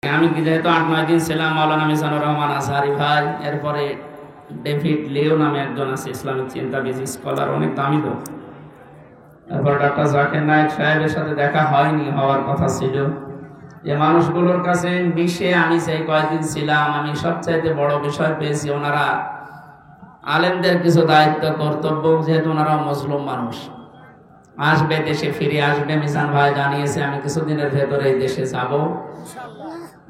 আমি যেহেতু ৮-৯ দিন ছিলাম, মাওলানা মিজানুর রহমান আজহারি ভাই, এরপরে ডেভিড লিও নামে একজন আছে ইসলামিক চিন্তাবিদ, স্কলার, অনেক দামি লোক। এরপর ডক্টর জাকির নায়েক সাহেবের সাথে দেখা হয়নি, হওয়ার কথা ছিল। যে মানুষগুলোর কাছে মিশে আমি সেই কয়েকদিন ছিলাম, আমি সবচাইতে বড় বিষয় পেয়েছি ওনারা আলেমদের কিছু দায়িত্ব কর্তব্য, যেহেতু ওনারা মজলুম মানুষ, আসবে, দেশে ফিরে আসবে। মিজান ভাই জানিয়েছে আমি কিছুদিনের ভেতরে এই দেশে যাব।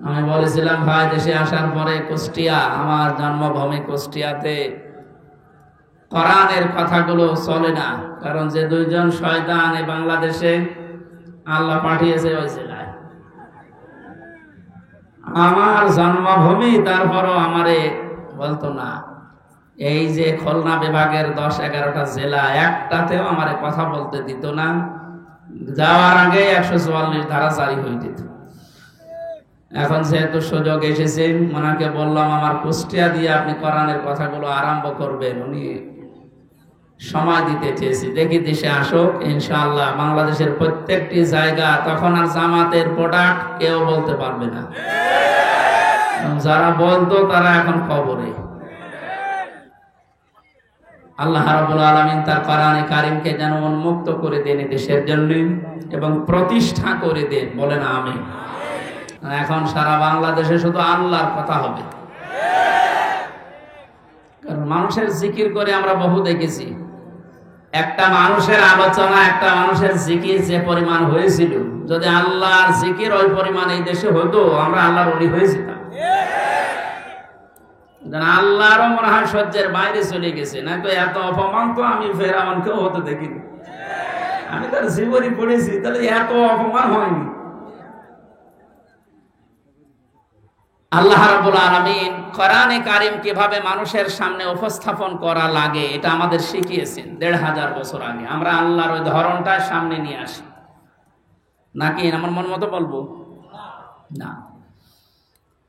আমি বলেছিলাম ভাই দেশে আসার পরে কুষ্টিয়া, আমার জন্মভূমি কুষ্টিয়াতে কোরআনের কথাগুলো চলে না, কারণ যে দুইজন শয়তান এই বাংলাদেশে আল্লাহ পাঠিয়েছে ওই জেলায়, আমার জন্মভূমি, তারপরও আমারে বলতো না। এই যে খুলনা বিভাগের 10-11টা জেলা, একটাতেও আমারে কথা বলতে দিত না। যাওয়ার আগে 144 ধারা জারি হয়ে যেত। এখন যেহেতু সুযোগ এসেছে, ওনাকে বললাম আমার কুষ্টিয়া দিয়ে আপনি কোরআনের কথাগুলো আরম্ভ করবেন। উনি সময় দিতে চেয়েছি, দেখি দেশে আসুক ইনশাআল্লাহ। বাংলাদেশের প্রত্যেকটি জায়গা তখন আর জামাতের প্রোডাক্ট কেউ বলতে পারবে না। যারা বলতো তারা এখন কবরে। আল্লাহ রাব্বুল আলামিন তার কোরআনে কারীমকে যেন উন্মুক্ত করে দেন দেশের জন্য এবং প্রতিষ্ঠা করে দেন, বলেন আমিন। এখন সারা বাংলাদেশে শুধু আল্লাহর কথা হবে, কারণ মানুষের জিকির করে আমরা বহু দেখেছি। একটা মানুষের আলোচনা, একটা মানুষের জিকির যে পরিমাণ হয়েছিল, যদি আল্লাহর জিকির ওই পরিমাণ এই দেশে হতো, আমরা আল্লাহর ওলি হয়ে যেতাম। আল্লাহরও মনে হয় সহ্যের বাইরে চলে গেছে, না তো এত অপমান তো আমি ফেরাউনকেও হতে দেখিনি। আমি তার জীবনী পড়েছি, তাহলে এত অপমান হয়নি। আল্লাহ রাব্বুল আলামিন কোরআনে কারীম কিভাবে মানুষের সামনে উপস্থাপন করা লাগে এটা আমাদের শিখিয়েছেন ১৫০০ বছর আগে। আমরা আল্লাহর ওই ধরনটা সামনে নিয়ে আসি, নাকি আমার মন মতো বলবো না।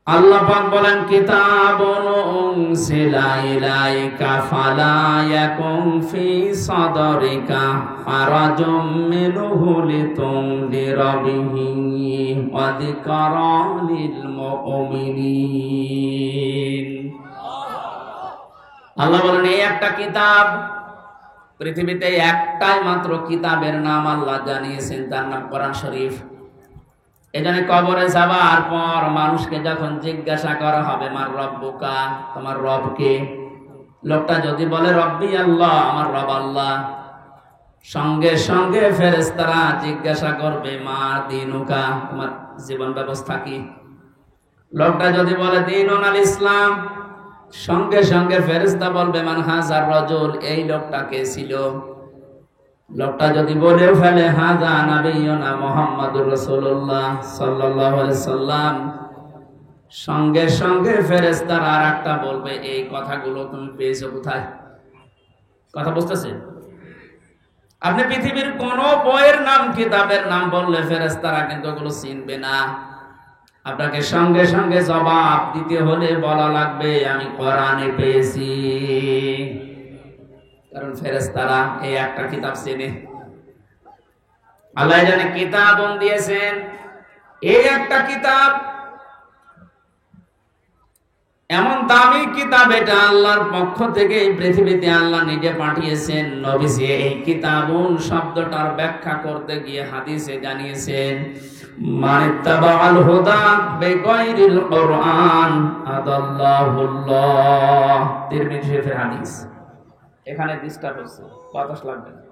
আল্লাহ পাক বলেন কিতাবুন উনজিলা ইলাইকা ফালা ইয়াকুন ফি সাদরিকা হারাজুম মিনহু লিতুনদিরা বিহি ওয়া যিকরা লিল মুমিনিন। আল্লাহ বলেন এই একটা কিতাব, পৃথিবীতে একটাই মাত্র কিতাবের নাম আল্লাহ জানিয়েছেন, তার নাম কোরআন শরীফ। এজন্য কবরে যাবার পর মানুষকে যখন জিজ্ঞাসা করা হবে মার রব্বুকা, তোমার রব কে, লোকটা যদি বলে রব্বি আল্লাহ, আমার রব আল্লাহ, সঙ্গে সঙ্গে ফেরেশতারা জিজ্ঞাসা করবে মা দীনুকা, তোমার জীবন ব্যবস্থা কি। লোকটা যদি বলে দীনুন আল ইসলাম, সঙ্গে সঙ্গে ফেরেশতা বলবে মান হাজার রাজুল, এই লোকটা কে ছিল। লোকটা যদি বলে ফেলে হাযা নাবিয়ুনা মুহাম্মাদুর রাসূলুল্লাহ সাল্লাল্লাহু আলাইহি সাল্লাম, সঙ্গে সঙ্গে ফেরেশতারা আরেকটা বলবে এই কথাগুলো তুমি পেয়েছো কোথায়। কথা বুঝতেছেন? আপনি পৃথিবীর কোন বইয়ের নাম, কিতাবের নাম বললে ফেরেশতারা কিন্তু ওগুলো চিনবে না। আপনাকে সঙ্গে সঙ্গে জবাব দিতে হলে বলা লাগবে আমি কোরআনে পেয়েছি, কারণ ফেরেশতারা এই একটা কিতাব চেনে। আল্লাহ জানে কিতাব দিয়েছেন, এই একটা কিতাব, এমন দামি কিতাব, এটা আল্লাহর পক্ষ থেকে এই পৃথিবীতে আল্লাহ নিজে পাঠিয়েছেন। নবীজি এই কিতাবুন শব্দটার ব্যাখ্যা করতে গিয়ে হাদিসে জানিয়েছেন মানিত্তাবাআল হুদা বিগাইরিল কুরআন আদাল্লাহুল্লাহ। তিরমিজি শরীফের হাদিস। এখানে ডিস্টার্ব হচ্ছে, বাতাস লাগবে না,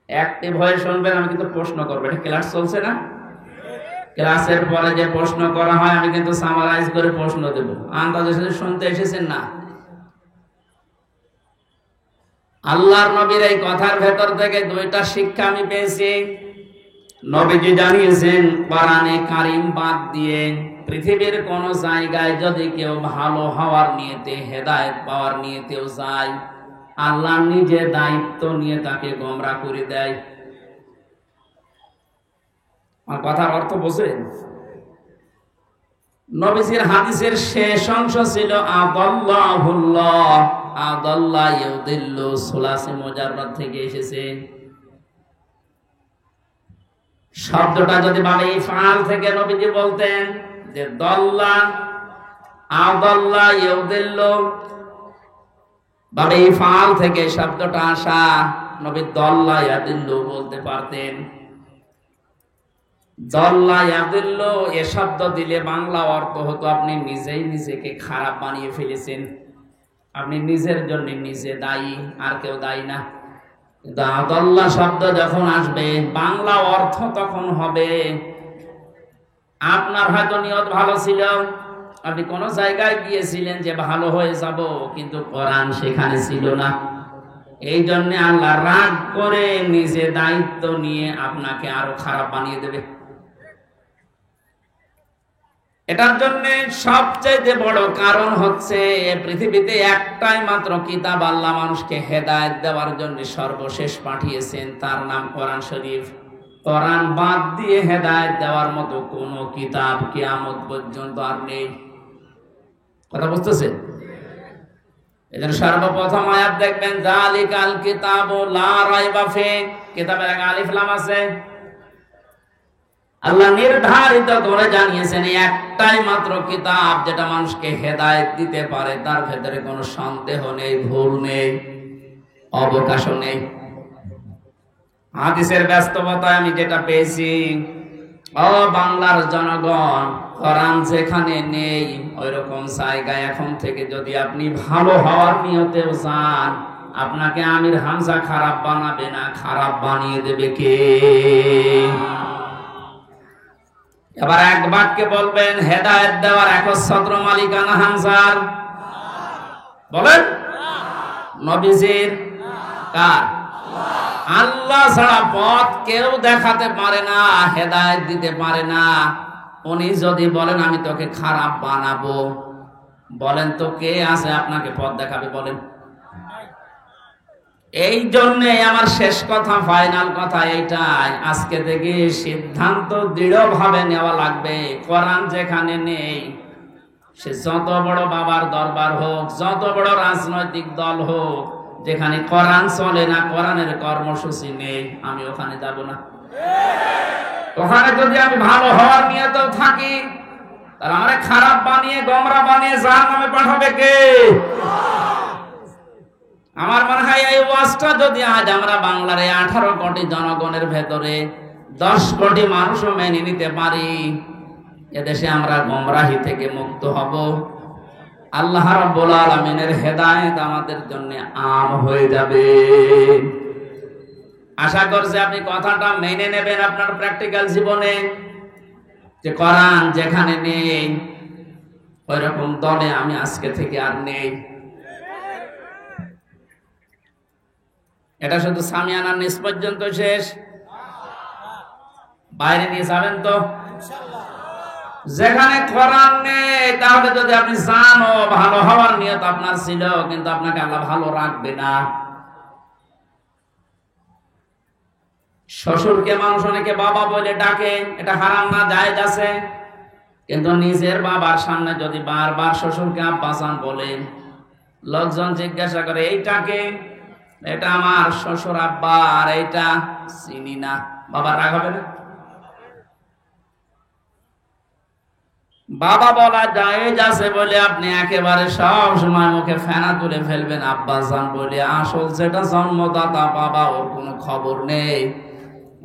অ্যাক্টিভ হয়ে শুনবেন। আমি কিন্তু প্রশ্ন করবো, এটা ক্লাস চলছে না? ক্লাসের পরে যে প্রশ্ন করা হয় আমি কিন্তু সামারাইজ করে প্রশ্ন দেব, আন্দাজে শুনতে এসেছেন না। আল্লাহর নবীর এই কথার ভেতর থেকে দুইটা শিক্ষা আমি পেয়েছি। নবীজি জানিয়েছেন কোরআনে কারীম বাদ দিয়ে পৃথিবীর কোন জায়গায় যদি কেউ ভালো হওয়ার নিয়তে, হেদায়েত পাওয়ার নিয়তেও যায়, আল্লাহ নিজে দায়িত্ব নিয়ে তাকে গোমরা করে দেয়। আমার কথার অর্থ বোঝেন? নবীজির হাদিসের শেষ অংশ ছিল আদাল্লাহুল্লাহ, আদাল্লাহ ইউদিল্লু, সুলাসি মুজাররাদ থেকে এসেছে। শব্দটা যদি ভাবে ইফআল থেকে নবীজি বলতেন যে দল্লা আদাল্লা ইউদিল্লু বাবে এই ফাল থেকে শব্দটা আসা, নবী দল্লা ইয়াদিল্লু বলতে পারতেন। দল্লা ইয়াদিল্লু এ শব্দ দিলে বাংলা অর্থ হতো আপনি নিজেই নিজেকে খারাপ বানিয়ে ফেলেছেন, আপনি নিজের জন্য নিজে দায়ী, আর কেউ দায়ী না। কিন্তু আদাল্লা শব্দ যখন আসবে বাংলা অর্থ তখন হবে আপনার হয়তো নিয়ত ভালো ছিল, আপনি কোন জায়গায় গিয়েছিলেন যে ভালো হয়ে যাব, কিন্তু কোরআন সেখানে ছিল না। এই জন্য আল্লাহ রাগ করে নিজে দায়িত্ব নিয়ে আপনাকে আরো খারাপ বানিয়ে দেবে। এটার জন্য সবচেয়ে বড় কারণ হচ্ছে পৃথিবীতে একটাই মাত্র কিতাব আল্লাহ মানুষকে হেদায়েত দেওয়ার জন্য সর্বশেষ পাঠিয়েছেন, তার নাম কোরআন শরীফ। কোরআন বাদ দিয়ে হেদায়েত দেওয়ার মতো কোন কিতাব কিয়ামত পর্যন্ত আর নেই। কথা বুঝতেছেন? এজন্য সর্বপ্রথম আয়াত দেখবেন যালিকাল কিতাবু লা রাইবা ফি, কিতাবের আগে আলিফ লাম আছে। আল্লাহ নির্ধারিত করে জানিয়েছেন একটাই মাত্র কিতাব যেটা মানুষকে হেদায়েত দিতে পারে, তার ভেতরে কোনো সন্দেহ নেই, ভুল নেই, অবকাশও নেই। হাদিসের ব্যস্ততায় আমি যেটা পেয়েছি, ও বাংলার জনগণ, কোরআন যেখানে নেই ওই রকম জায়গায় এখন থেকে যদি আপনি ভালো হওয়ার নিয়তেও যান, আপনাকে আমির হামজা খারাপ বানাবে না, খারাপ বানিয়ে দেবে কে? এবার এক বাক্যে বলবেন হেদায়েত দেওয়ার একচ্ছত্র মালিকানা হামজার? বলেন। নবীজির? কার? আল্লাহ ছাড়া পথ কেউ দেখাতে পারে না, হেদায়েত দিতে পারে না। উনি যদি বলেন আমি তোকে খারাপ বানাবো, বলেন তো কে আছে আপনাকে পথ দেখাবে? বলেন। এই জন্য আমার শেষ কথা, ফাইনাল কথা এইটাই, আজকে থেকে সিদ্ধান্ত দৃঢ়ভাবে নেওয়া লাগবে। কোরআন যেখানে নেই, সে যত বড় বাবার দরবার হোক, যত বড় রাজনৈতিক দল হোক, যেখানে কোরআন চলে না, কোরআনের কর্মসূচি নেই, আমি ওখানে যাব না। ওখানে যদি আমি ভালো হওয়ার নিয়তেও থাকি, তাহলে আমরা খারাপ বানিয়ে গোমরা বানিয়ে জাহান্নামে পাঠাবে কে? আমার মনে হয় এই ওয়াজটা যদি আজ আমরা বাংলার 18 কোটি জনগণের ভেতরে 10 কোটি মানুষও মেনে নিতে পারি, এদেশে আমরা গোমরাহি থেকে মুক্ত হব। আল্লাহ রাব্বুল আলামিনের হেদায়েত আমাদের জন্য আম হয়ে যাবে। আশা করছি আপনি কথাটা মেনে নেবেন আপনার প্র্যাকটিক্যাল জীবনে, যে কোরআন যেখানে নেই ওই রকম দলে আমি আজকে থেকে আর নেই। এটা শুধু সামিয়ানার নিচ পর্যন্ত শেষ, বাইরে নিয়ে যাবেন তো? যেখানে কোরআন নেই, তাহলে যদি আপনি জানো ভালো হওয়ার নিয়ত আপনার ছিল, কিন্তু আপনাকে আল্লাহ ভালো রাখবে না। শ্বশুরকে মানুষ অনেকে বাবা বলে ডাকে, এটা হারাম না, জায়েজ আছে। কিন্তু নিজের বাবার সামনে যদি বারবার শ্বশুরকে আব্বাজান বলেন, লোকজন জিজ্ঞাসা করে এইটাকে, এটা আমার শ্বশুর আব্বা, আর এইটা চিনি না, বাবা রাগ হবে না? বাবা বলা জায়েজ আছে বলে আপনি একেবারে সব সময় মুখে ফেনা তুলে ফেলবেন আব্বাজান বলে, আসল যেটা জন্মদাতা বাবা, ওর কোনো খবর নেই।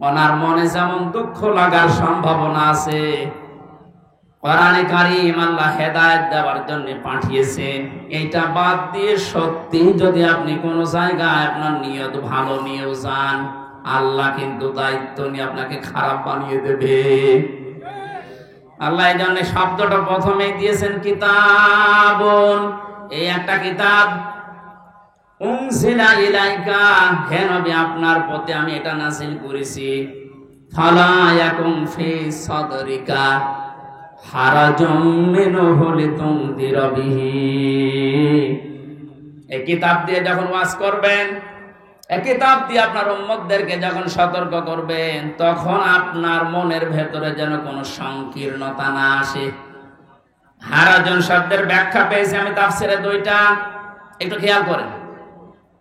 ওনার মনে যেমন দুঃখ লাগার সম্ভাবনা আছে, কোরআনে কারীম আল্লাহ হেদায়েত দেওয়ার জন্য পাঠিয়েছেন। এইটা বাদ দিয়ে সত্যি যদি আপনি কোন জায়গায় আপনার নিয়ত ভালো নিয়েও যান, আল্লাহ কিন্তু দায়িত্ব নিয়ে আপনাকে খারাপ বানিয়ে দেবে। আল্লাহ এই জন্য শব্দটা প্রথমেই দিয়েছেন কিতাবুন, এই একটা কিতাব। উনজিলা ইলাইকা, হে নবী আপনার প্রতি আমি এটা নাযিল করেছি। ফালা ইয়াকুম ফি সাদরিকা হারাজুম মিনহু লিতুনদিরা বিহি, এই কিতাব দিয়ে যখন ওয়াজ করবেন, এই কিতাব দিয়ে আপনার উম্মতদেরকে যখন সতর্ক করবেন, তখন আপনার মনের ভেতরে যেন কোনো সংকীর্ণতা না আসে। হারাজন শব্দের ব্যাখ্যা পেয়েছি আমি তাফসিরে 2টা, একটু খেয়াল করেন।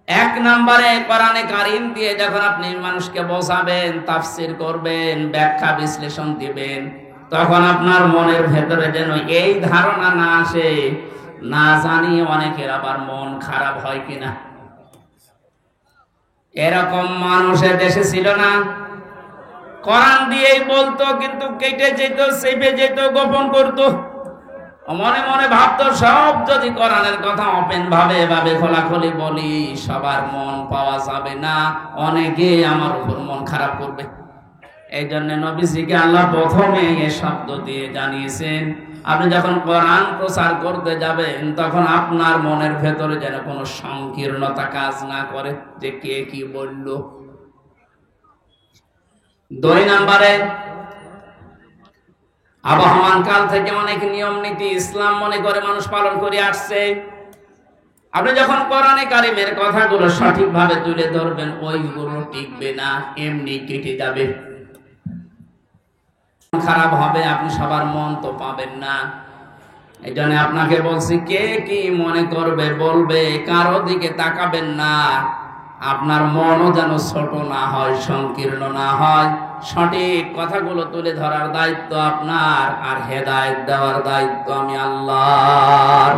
1 নম্বরে কোরআনে কারীম দিয়ে যখন আপনি মানুষকে বোঝাবেন, তাফসির করবেন, ব্যাখ্যা বিশ্লেষণ দিবেন, তখন আপনার মনের ভেতরে যেন এই ধারণা না আসে, না জানি অনেকের আবার মন খারাপ হয় কিনা। এরকম মানুষের দেশে ছিল না? কোরআন দিয়েই বলতো, কিন্তু কেটে যেত, চেপে যেত, গোপন করত। মনে মনে ভাবতো সব যদি কোরআনের কথা ওপেন ভাবে খোলাখুলি বলি, সবার মন পাওয়া যাবে না, অনেকে আমার উপর মন খারাপ করবে। এই জন্য নবীজিকে আল্লাহ প্রথমে এ শব্দ দিয়ে জানিয়েছেন, আপনি যখন কোরআন প্রচার করতে যাবেন তখন আপনার মনের ভেতরে যেন কোনো সংকীর্ণতা কাজ না করে যে কে কি বলল। 2 নম্বরে, আবহমান কাল থেকে অনেক নিয়ম নীতি ইসলাম মনে করে মানুষ পালন করে আসছে। আপনি যখন কোরআনে কারিমের কথাগুলো সঠিকভাবে তুলে ধরবেন, ওইগুলো টিকবে না, এমনি কেটে যাবে, খারাপ হবে, আপনি সবার মন তো পাবেন না। এই জন্য আপনাকে বলছি, কে কি মনে করবে বলবে, কারো দিকে তাকাবেন না। আপনার মনও যেন ছোট না হয়, সংকীর্ণ না হয়। সঠিক কথাগুলো তুলে ধরার দায়িত্ব আপনার, আর হেদায়েত দেওয়ার দায়িত্ব আমি আল্লাহর।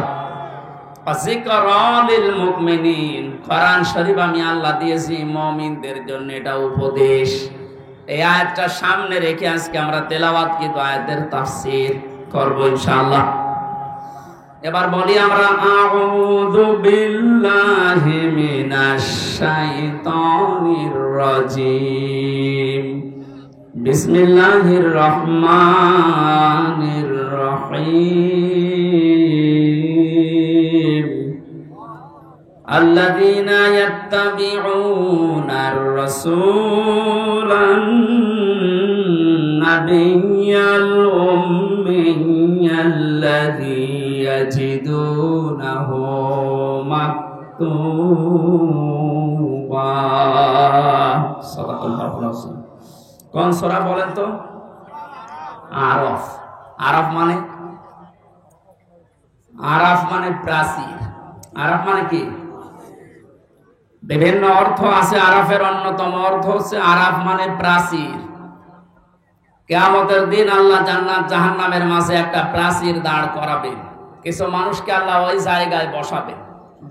যিকরালিল মুমিনিন, কোরআন শরীফ আমি আল্লাহ দিয়েছি মুমিনদের জন্য, এটা উপদেশ। এই আয়াতটা সামনে রেখে আজকে আমরা তেলাওয়াত কিন্তু আয়াতের তাফসীর করব ইনশাআল্লাহ। এবার বলি আমরা, আউযু বিল্লাহি মিনাশ শাইতানির রাজীম, বিসমিল্লাহির রহমানির রহিম। আল্লাযীনা ইয়াত্তাবিউনার রাসূলান নাবিয়্যাল উম্মিয়্যাল্লাযী ইয়াজিদুনাহু মাকতুবা। সাদাকাল্লাহুল আযীম। কোন সূরা বলেন তো? আরাফ। আরাফ মানে? আরাফ মানে প্রাচীর। আরাফ মানে কি? বিভিন্ন অর্থ আছে। আরাফের অন্যতম অর্থ হচ্ছে আরাফ মানে প্রাচীর। কিয়ামতের দিন আল্লাহ জান্নাত জাহান্নামের মাঝে একটা প্রাচীর দাঁড় করাবেন। কিছু মানুষকে আল্লাহ ওই জায়গায় বসাবে,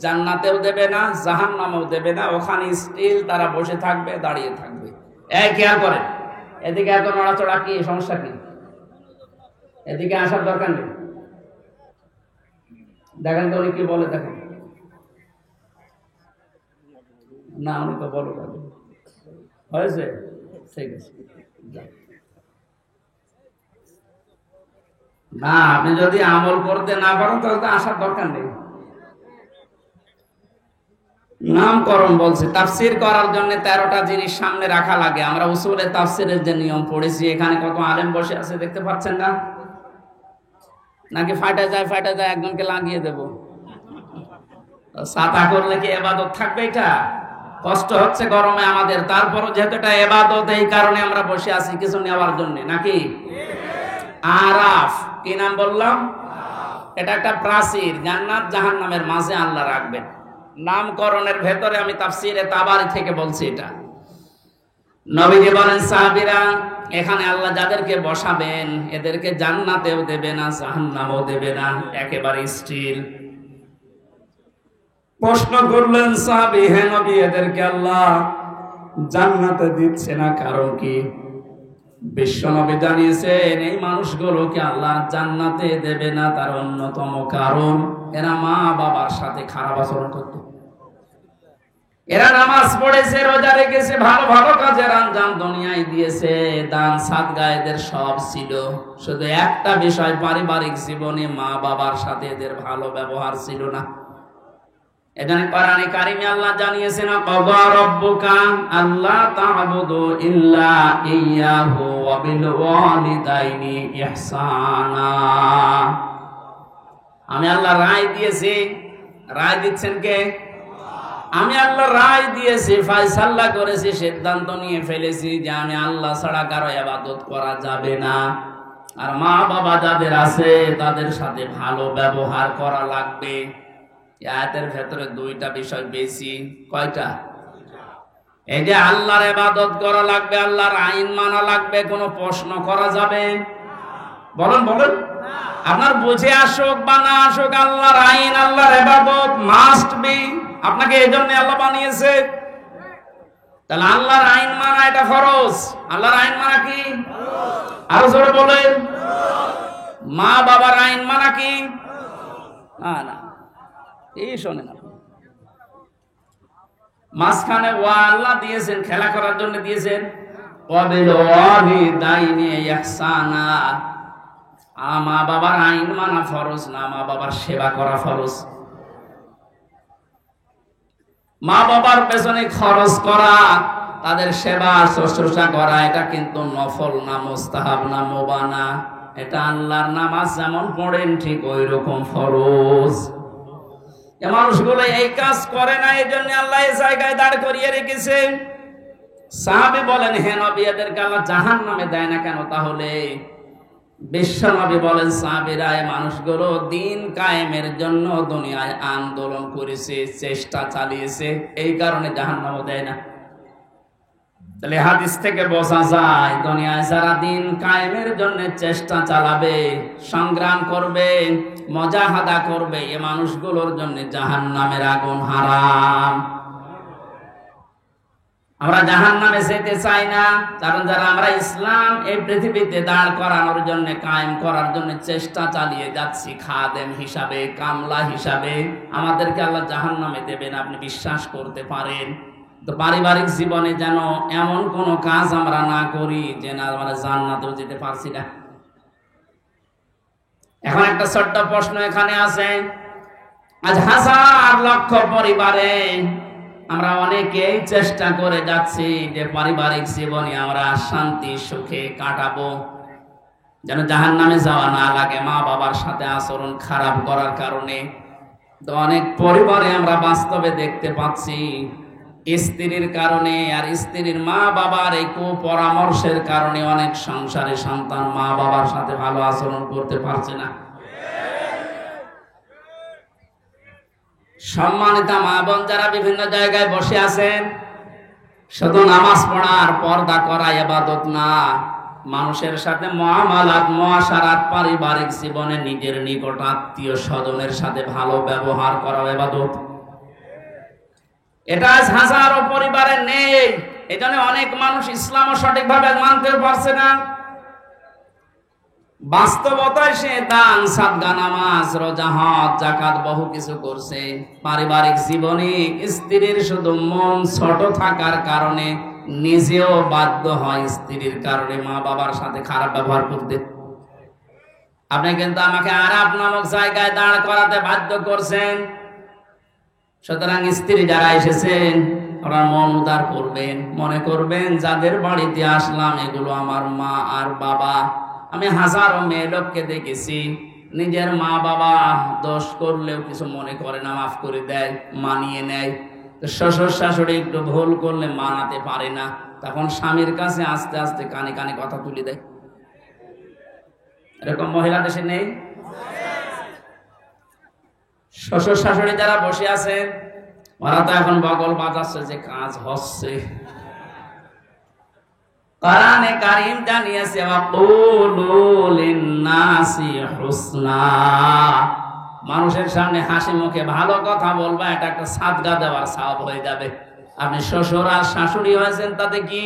জান্নাতেও দেবে না, জাহান্নামেও দেবে না, ওখানে স্টিল তারা বসে থাকবে, দাঁড়িয়ে থাকবে। এই খেয়াল করেন, এদিকে এত নড়াচড়া কি, সমস্যা কি? এদিকে আসার দরকার নেই। দেখেন তো উনি কি বলে, দেখেন না, উনি তো বলো হয়েছে, ঠিক আছে। না, আপনি যদি আমল করতে না পারেন তাহলে তো আসার দরকার নেই। নামকরণ বলছে, তাফসীর করার জন্য 13টা জিনিস সামনে রাখা লাগে। আমরা উসুলে তাফসীরের যে নিয়ম পড়েছি, এখানে কত আলেম বসে আছে দেখতে পাচ্ছেন না? নাকি ফাটা যায় একজনকে লাগিয়ে দেব? ছাতা করলে কি ইবাদত থাকবে? এটা কষ্ট হচ্ছে গরমে আমাদের, তারপরও যেহেতু এটা ইবাদত, এই কারণে আমরা বসে আছি কিছু নেওয়ার জন্য, নাকি? আরাফ কি নাম বললাম? এটা একটা প্রাচীর, জান্নাত জাহান্নামের মাঝে আল্লাহ রাখবেন। নামকরণের ভেতরে আমি তাফসীরে তাবারি থেকে বলছি এটা। নবীজি বলেন, সাহাবীরা, এখানে আল্লাহ যাদেরকে বসাবেন এদেরকে জান্নাতেও দেবে না, জাহান্নামেও দেবে না, একেবারে স্টিল। প্রশ্ন করলেন সাহাবী, হে নবী, এদেরকে আল্লাহ জান্নাতে দিচ্ছে না, কারণ কি? বিশ্বনবী জানিয়েছেন, এই মানুষগুলোকে আল্লাহ জান্নাতে দেবে না, তার অন্যতম কারণ এরা মা বাবার সাথে খারাপ আচরণ করত। এরা নামাজ পড়েছে, রোজা রেখেছে, ভালো ভালো কাজের আঞ্জাম দুনিয়ায় দিয়েছে, দান সাদকা এদের সব ছিল, শুধু একটা বিষয়, পারিবারিক জীবনে মা বাবার সাথে এদের ভালো ব্যবহার ছিল না। এখানে কোরআনে কারিমে আল্লাহ জানিয়েছেন, ক্বাদা রাব্বুকা আল্লা তা'বুদু ইল্লা ইয়্যাহু ওয়া বিল ওয়ালিদাইনি ইহসানা। আমি আল্লাহ রায় দিয়েছি। রায় দিচ্ছেন কে? আমি আল্লাহ রায় দিয়েছি, ফয়সালা করেছি, সিদ্ধান্ত নিয়ে ফেলেছি যে আমি আল্লাহ ছাড়া কারো ইবাদত করা যাবে না, আর মা বাবা যাদের আছে তাদের সাথে ভালো ব্যবহার করা লাগবে। আয়াতের ভেতরে 2টা বিষয় বেশি। কয়টা? এই যে আল্লাহর ইবাদত করা লাগবে, আল্লাহর আইন মানা লাগবে, কোনো প্রশ্ন করা যাবে বলেন বলেন। আপনার বুঝে আসুক বা না আসুক, আল্লাহর আইন, আল্লাহর ইবাদত মাস্ট বি। আপনাকে এই জন্য আল্লাহ বানিয়েছে। তাহলে আল্লাহর আইন মানা এটা ফরজ। আল্লাহর আইন মানা কি? আরো জোরে বলেন। মা বাবার আইন মানা কি? না না, এই শোনেন আপনি। মাঝখানে ওয়া আল্লাহ দিয়েছেন, খেলা করার জন্য দিয়েছেন। ওয়াবিল ওয়ালিদাইনি ইহসানা। মা বাবার আইন মানা ফরজ না, মা বাবার সেবা করা ফরজ। মা বাবার পেছনে খরচ করা, তাদের সেবা শুশ্রূষা করা, এটা কিন্তু নফল না, মুস্তাহাব না, মুবাহ না। এটা আল্লাহর নামাজ যেমন পড়েন ঠিক ওই রকম ফরজ। এই মানুষগুলো এই কাজ করে না, এই জন্য আল্লাহ এই জায়গায় দাঁড় করিয়ে রেখেছে। সাহাবী বলেন, হে নবী, এদেরকে আল্লাহ জাহান্নামে দেয় না কেন? তাহলে বিশ্ব নবী বলেন, সাহাবীরা এই মানুষগুলো দিন কায়েমের জন্য দুনিয়ায় আন্দোলন করেছে, চেষ্টা চালিয়েছে, এই কারণে জাহান্নামে দেয় না। তাহলে হাদিস থেকে বোঝা যায়, দুনিয়ায় যারা দিন কায়েমের জন্য চেষ্টা চালাবে, সংগ্রাম করবে, মুজাহাদা করবে, এই মানুষগুলোর জন্য জাহান্নামের আগুন হারাম। আমরা জাহান্নামে যেতে চাই না, কারণ যারা আমরা ইসলাম এই পৃথিবীতে দাঁড় করানোর জন্য, কায়েম করার জন্য চেষ্টা চালিয়ে যাচ্ছি, খাদেম হিসাবে, কামলা হিসাবে, আমাদেরকে আল্লাহ জাহান্নামে দেবেন, আপনি বিশ্বাস করতে পারেন। তো পারিবারিক জীবনে যেন এমন কোন কাজ আমরা না করি যে না আমরা জান্নাতেও যেতে পারছি না। এখন একটা ছোট্ট প্রশ্ন এখানে আছে, আজ হাজার লক্ষ পরিবারে আমরা অনেকেই চেষ্টা করে যাচ্ছি যে পারিবারিক জীবনে আমরা শান্তি সুখে কাটাবো, যেন জাহান্নামে যাওয়া না লাগে মা বাবার সাথে আচরণ খারাপ করার কারণে। তো অনেক পরিবারে আমরা বাস্তবে দেখতে পাচ্ছি, স্ত্রীর কারণে আর স্ত্রীর মা বাবার এই কুপরামর্শের কারণে অনেক সংসারে সন্তান মা বাবার সাথে ভালো আচরণ করতে পারছে না। সম্মানিত মা বোন যারা বিভিন্ন জায়গায় বসে আছেন, শুধু নামাজ পড়া আর পর্দা করা ইবাদত না, মানুষের সাথে মুআমালাত, মুআশারাত, পারিবারিক জীবনে নিজের নিকট আত্মীয় স্বজনের সাথে ভালো ব্যবহার করা ইবাদত। এটা আজ হাজারো পরিবারে নেই। এজন্য অনেক মানুষ ইসলামও সঠিকভাবে মানতে পারছে না। বাস্তবতায় সে দান, সাদকা, নামাজ, রোজা, হজ, যাকাত বহু কিছু করছে, পারিবারিক জীবনে স্ত্রীর শুধু মন ছোট থাকার কারণে নিজেও বাধ্য হয় স্ত্রীর কারণে মা বাবার সাথে খারাপ ব্যবহার করতে। আপনি কিন্তু আমাকে আরাপ নামক জায়গায় দাঁড় করাতে বাধ্য করছেন। সুতরাং স্ত্রী যারা এসেছেন, ওরা মন উদার করবেন, মনে করবেন যাদের বাড়িতে আসলাম এগুলো আমার মা আর বাবা। আমি হাজারো মেয়ে লোককে দেখেছি, নিজের মা বাবা দোষ করলেও কিছু মনে করে না, মাফ করে দেয়, মানিয়ে নেয়। শ্বশুর শাশুড়ি একটু ভুল করলে মানাতে পারে না, তখন স্বামীর কাছে আস্তে আস্তে কানে কানে কথা তুলে দেয়। এরকম মহিলা দেশে নেই? শ্বশুর শাশুড়ি যারা বসে আছে, ওরা তো এখন বগল বাজাচ্ছে যে কাজ হচ্ছে। কোরআনে কারীম জানিয়েছে, ওয়াকুলু লিন-নাসি হুসনা, মানুষের সামনে হাসি মুখে ভালো কথা বলবা, এটা একটা সাদকা দেওয়ার সওয়াব হয়ে যাবে। আপনি শ্বশুর আর শাশুড়ি হয়েছেন, তাতে কি?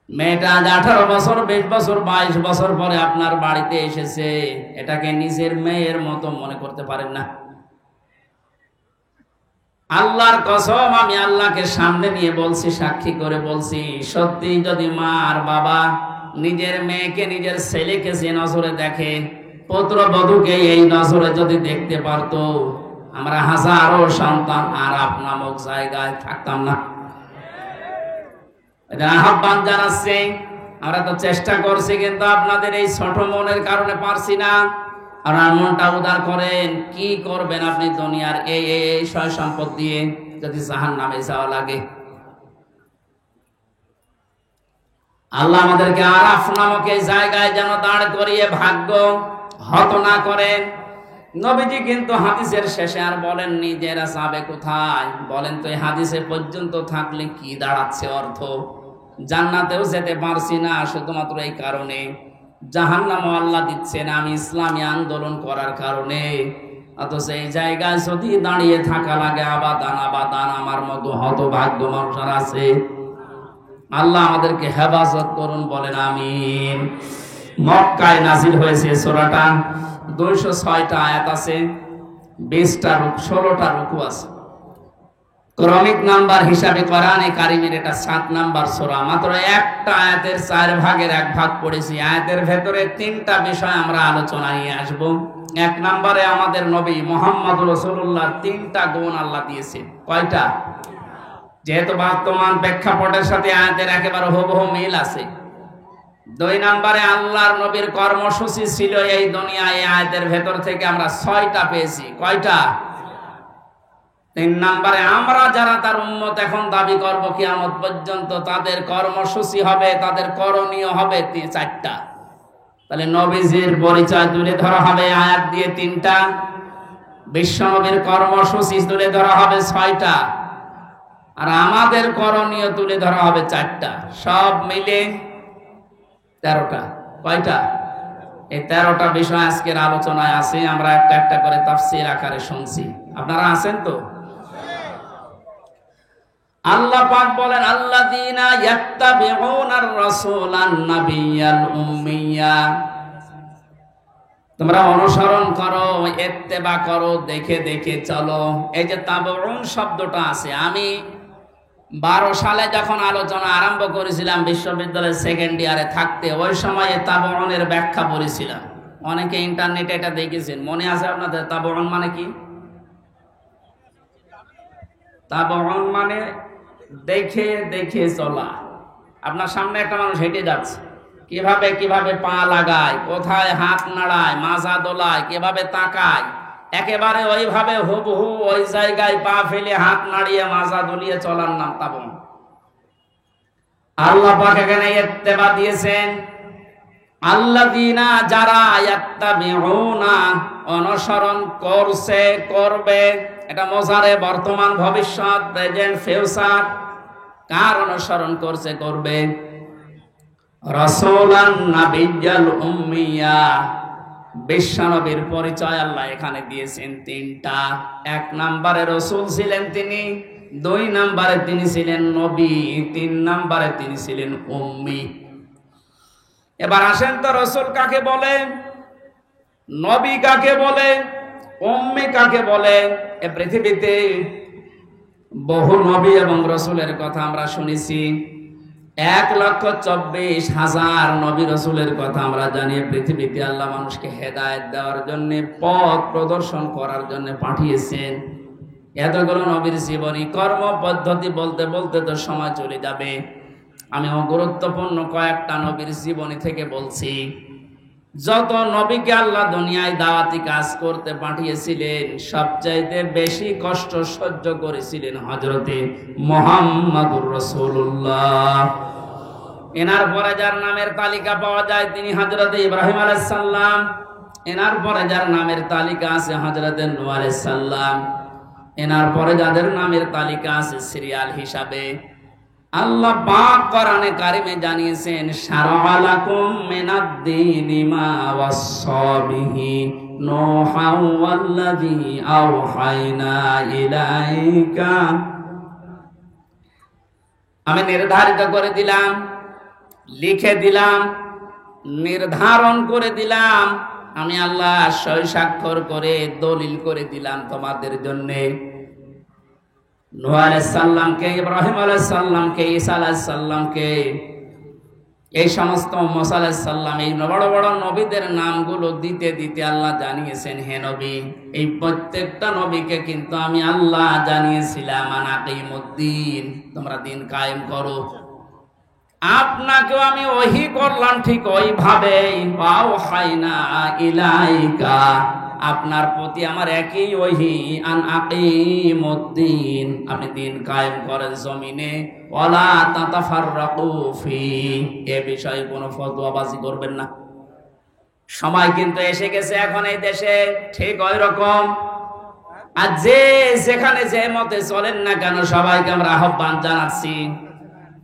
মেয়েটা 18 বছর, 20 বছর, 22 বছর পরে আপনার বাড়িতে এসেছে, এটাকে নিজের মেয়ের মতো মনে করতে পারেন না। আল্লাহর কসম, আমি আল্লাহকে সামনে নিয়ে বলছি, সাক্ষী করে বলছি, সত্যি যদি মা আর বাবা নিজের মেয়েকে, নিজের ছেলেকে যে নজরে দেখে, পুত্রবধূকে এই নজরে যদি দেখতে পারতো, আমরা হাজারো সন্তান আরাপ নামক জায়গায় থাকতাম না। এটা আহ্বান জানাচ্ছি। আমরা তো চেষ্টা করছি, কিন্তু আপনাদের এই ছোট মনের কারণে পারছি না। আর মনটা উদার করেন, কি করবেন আপনি দুনিয়ার এই সয় সম্পদ দিয়ে যদি জাহান্নামে যাওয়া লাগে? আল্লাহ আমাদেরকে আরাফ নামক এই জায়গায় যেন দাঁড় করিয়ে ভাগ্য হত না করেন। নবীজি কিন্তু হাদিসের শেষে আর বলেননি যে এরা যাবে কোথায়। বলেন তো, এই হাদিসে পর্যন্ত থাকলে কি দাঁড়াচ্ছে অর্থ? জান্নাতেও যেতে পারছি না শুধুমাত্র এই কারণে জাহান্নামও আল্লাহ দিচ্ছেন আমি ইসলামী আন্দোলন করার কারণে। অথচ এই জায়গায় যদি দাঁড়িয়ে থাকা লাগে আবাদান আবাদান, আমার মতো হতভাগ্য মানুষ আছে। আল্লাহ আমাদেরকে হেফাজত করুন, বলেন আমিন। মক্কায় নাজিল হয়েছে সূরাটা, 206টা আয়াত আছে, 16টা রুকু আছে। ক্রমিক নাম্বার হিসাবে কোরআনে কারিমের এটা 7 নাম্বার সূরা। মাত্র একটা আয়াতের 4 ভাগের 1 ভাগ পড়েছি। আয়াতের ভেতরে 3টা বিষয় আমরা আলোচনা নিয়ে আসব। 1 নম্বরে আমাদের নবী মুহাম্মদ রাসূলুল্লাহর 3টা গুণ আল্লাহ দিয়েছে। কয়টা? যেহেতু বর্তমান প্রেক্ষাপটের সাথে আয়াতের একেবারে হুবহু মিল আছে। 2 নম্বরে আল্লাহর নবীর কর্মসূচি ছিল এই দুনিয়ায়, এই আয়াতের ভেতর থেকে আমরা 6টা পেয়েছি। কয়টা? 3 নম্বরে আমরা যারা তার উম্মত এখন দাবি করব কিয়ামত পর্যন্ত, তাদের কর্মসূচি হবে, তাদের করণীয় হবে 4টা। তাহলে নবীজির পরিচয় তুলে ধরা হবে আয়াত দিয়ে 3টা, বিশ্ব নবীর কর্মসূচি তুলে ধরা হবে 6টা, আর আমাদের করণীয় তুলে ধরা হবে 4টা। সব মিলে 13টা। কয়টা? এই 13টা বিষয় আজকের আলোচনায় আছে। আমরা একটা একটা করে তাফসীর আকারে শুনছি। আপনারা আছেন তো? আল্লাহ পাক বলেন আল্লাযীনা ইয়াত্তাবিউনার রাসূলান নাবিয়্যাল উম্মিয়্যা, তোমরা অনুসরণ করো, ইত্তেবা করো, দেখে দেখে চলো। এই যে তাবউন শব্দটা আছে, আমি 12 সালে যখন আলোচনা আরম্ভ করেছিলাম বিশ্ববিদ্যালয়ের 2nd ইয়ারে থাকতে, ওই সময় তাবউনের ব্যাখ্যা পড়েছিলাম। অনেকে ইন্টারনেটে এটা দেখেছেন, মনে আছে আপনাদের? তাবউন মানে কি? তাবউন মানে দেখে দেখে চলা। আপনার সামনে একটা মানুষ হেঁটে যাচ্ছে, কিভাবে কিভাবে পা লাগায়, কোথায় হাত নাড়ায়, মাজা দোলায়, কিভাবে তাকায়, একেবারে ওইভাবে হুবহু ওই জায়গায় পা ফেলে হাত নাড়িয়ে মাজা দুলিয়ে চলার নাম তাবউন। আল্লাহ পাক এখানে ইত্তেবা দিয়েছেন আল্লাযীনা, যারা ইয়াত্তাবিউনা অনুসরণ করছে, করবে। এটা মোজারে, বর্তমান, ভবিষ্যৎ, প্রেজেন্ট, ফিউচার। কার অনুসরণ করছে, করবে? রাসূলান নাবিয়্যাল উম্মিয়্যা, বিশ্বনবীর পরিচয় আল্লাহ এখানে দিয়েছেন 3টা। 1 নম্বরে রাসূল ছিলেন তিনি, 2 নম্বরে তিনি ছিলেন নবী, 3 নম্বরে তিনি ছিলেন উম্মি। এবার আসেন তো, রাসূল কাকে বলে, নবী কাকে বলে, উম্মি কাকে বলে? এই পৃথিবীতে বহু নবী এবং রাসূলের কথা আমরা শুনেছি। 1,24,000 নবী রাসূলের কথা আমরা জানি। পৃথিবীতে আল্লাহ মানুষকে হেদায়েত দেওয়ার জন্য, পথ প্রদর্শন করার জন্য পাঠিয়েছেন। এতগুলো নবীর জীবনী, কর্ম পদ্ধতি বলতে বলতে তো সময় চলে যাবে। আমি গুরুত্বপূর্ণ কয়েকটা নবীর জীবনী থেকে বলছি। যত নবীকে আল্লাহ দুনিয়ায় দাওয়াতি কাজ করতে পাঠিয়েছিলেন, সবচাইতে বেশি কষ্ট সহ্য করেছিলেন হযরতে মুহাম্মদুর রাসূলুল্লাহ। এনার পরে যার নামের তালিকা পাওয়া যায় তিনি হযরতে ইব্রাহিম আলাইহিস সালাম। এনার পরে যার নামের তালিকা আছে হযরতে নূহ আলাইহিস সালাম। এনার পরে যাদের নামের তালিকা আছে সিরিয়াল হিসাবে, আল্লাহ পাক কোরআনে কারিমে জানিয়েছেন শারআ লাকুম মিনাদ-দীনি মা ওয়াসসা বিহি নূহা ওয়াল্লাযী আওহায়না ইলাইকা। আমি নির্ধারিত করে দিলাম, লিখে দিলাম, নির্ধারণ করে দিলাম, আমি আল্লাহ সই স্বাক্ষর করে দলিল করে দিলাম তোমাদের জন্যে। নূহ আলাইহিস সালামকে, ইব্রাহিম আলাইহিস সালামকে, ঈসা আলাইহিস সালামকে, এই সমস্ত মুসা আলাইহিস সালাম, এই বড় বড় নবীদের নামগুলো দিতে দিতে আল্লাহ জানিয়েছেন, হে নবী, এই প্রত্যেকটা নবীকে কিন্তু আমি আল্লাহ জানিয়েছিলাম আনাকিমুদ্দিন, তোমরা দিন কায়েম করো। আপনাকেও আমি ওহী করলাম ঠিক ওইভাবে, ওয়াহাইনা ইলাইকা, আপনার প্রতি আমার একই ওহী, আন আকিমুদ্দিন, আপনি দিন কায়েম করেন জমিনে, ওয়ালা তাতাফাররাকু ফি, এ বিষয়ে কোনো ফতোয়াবাজি করবেন না। সময় কিন্তু এসে গেছে এখন এই দেশে ঠিক ওই রকম। আর যে যেখানে যে মতে চলেন না কেন, সবাইকে আমরা আহ্বান জানাচ্ছি,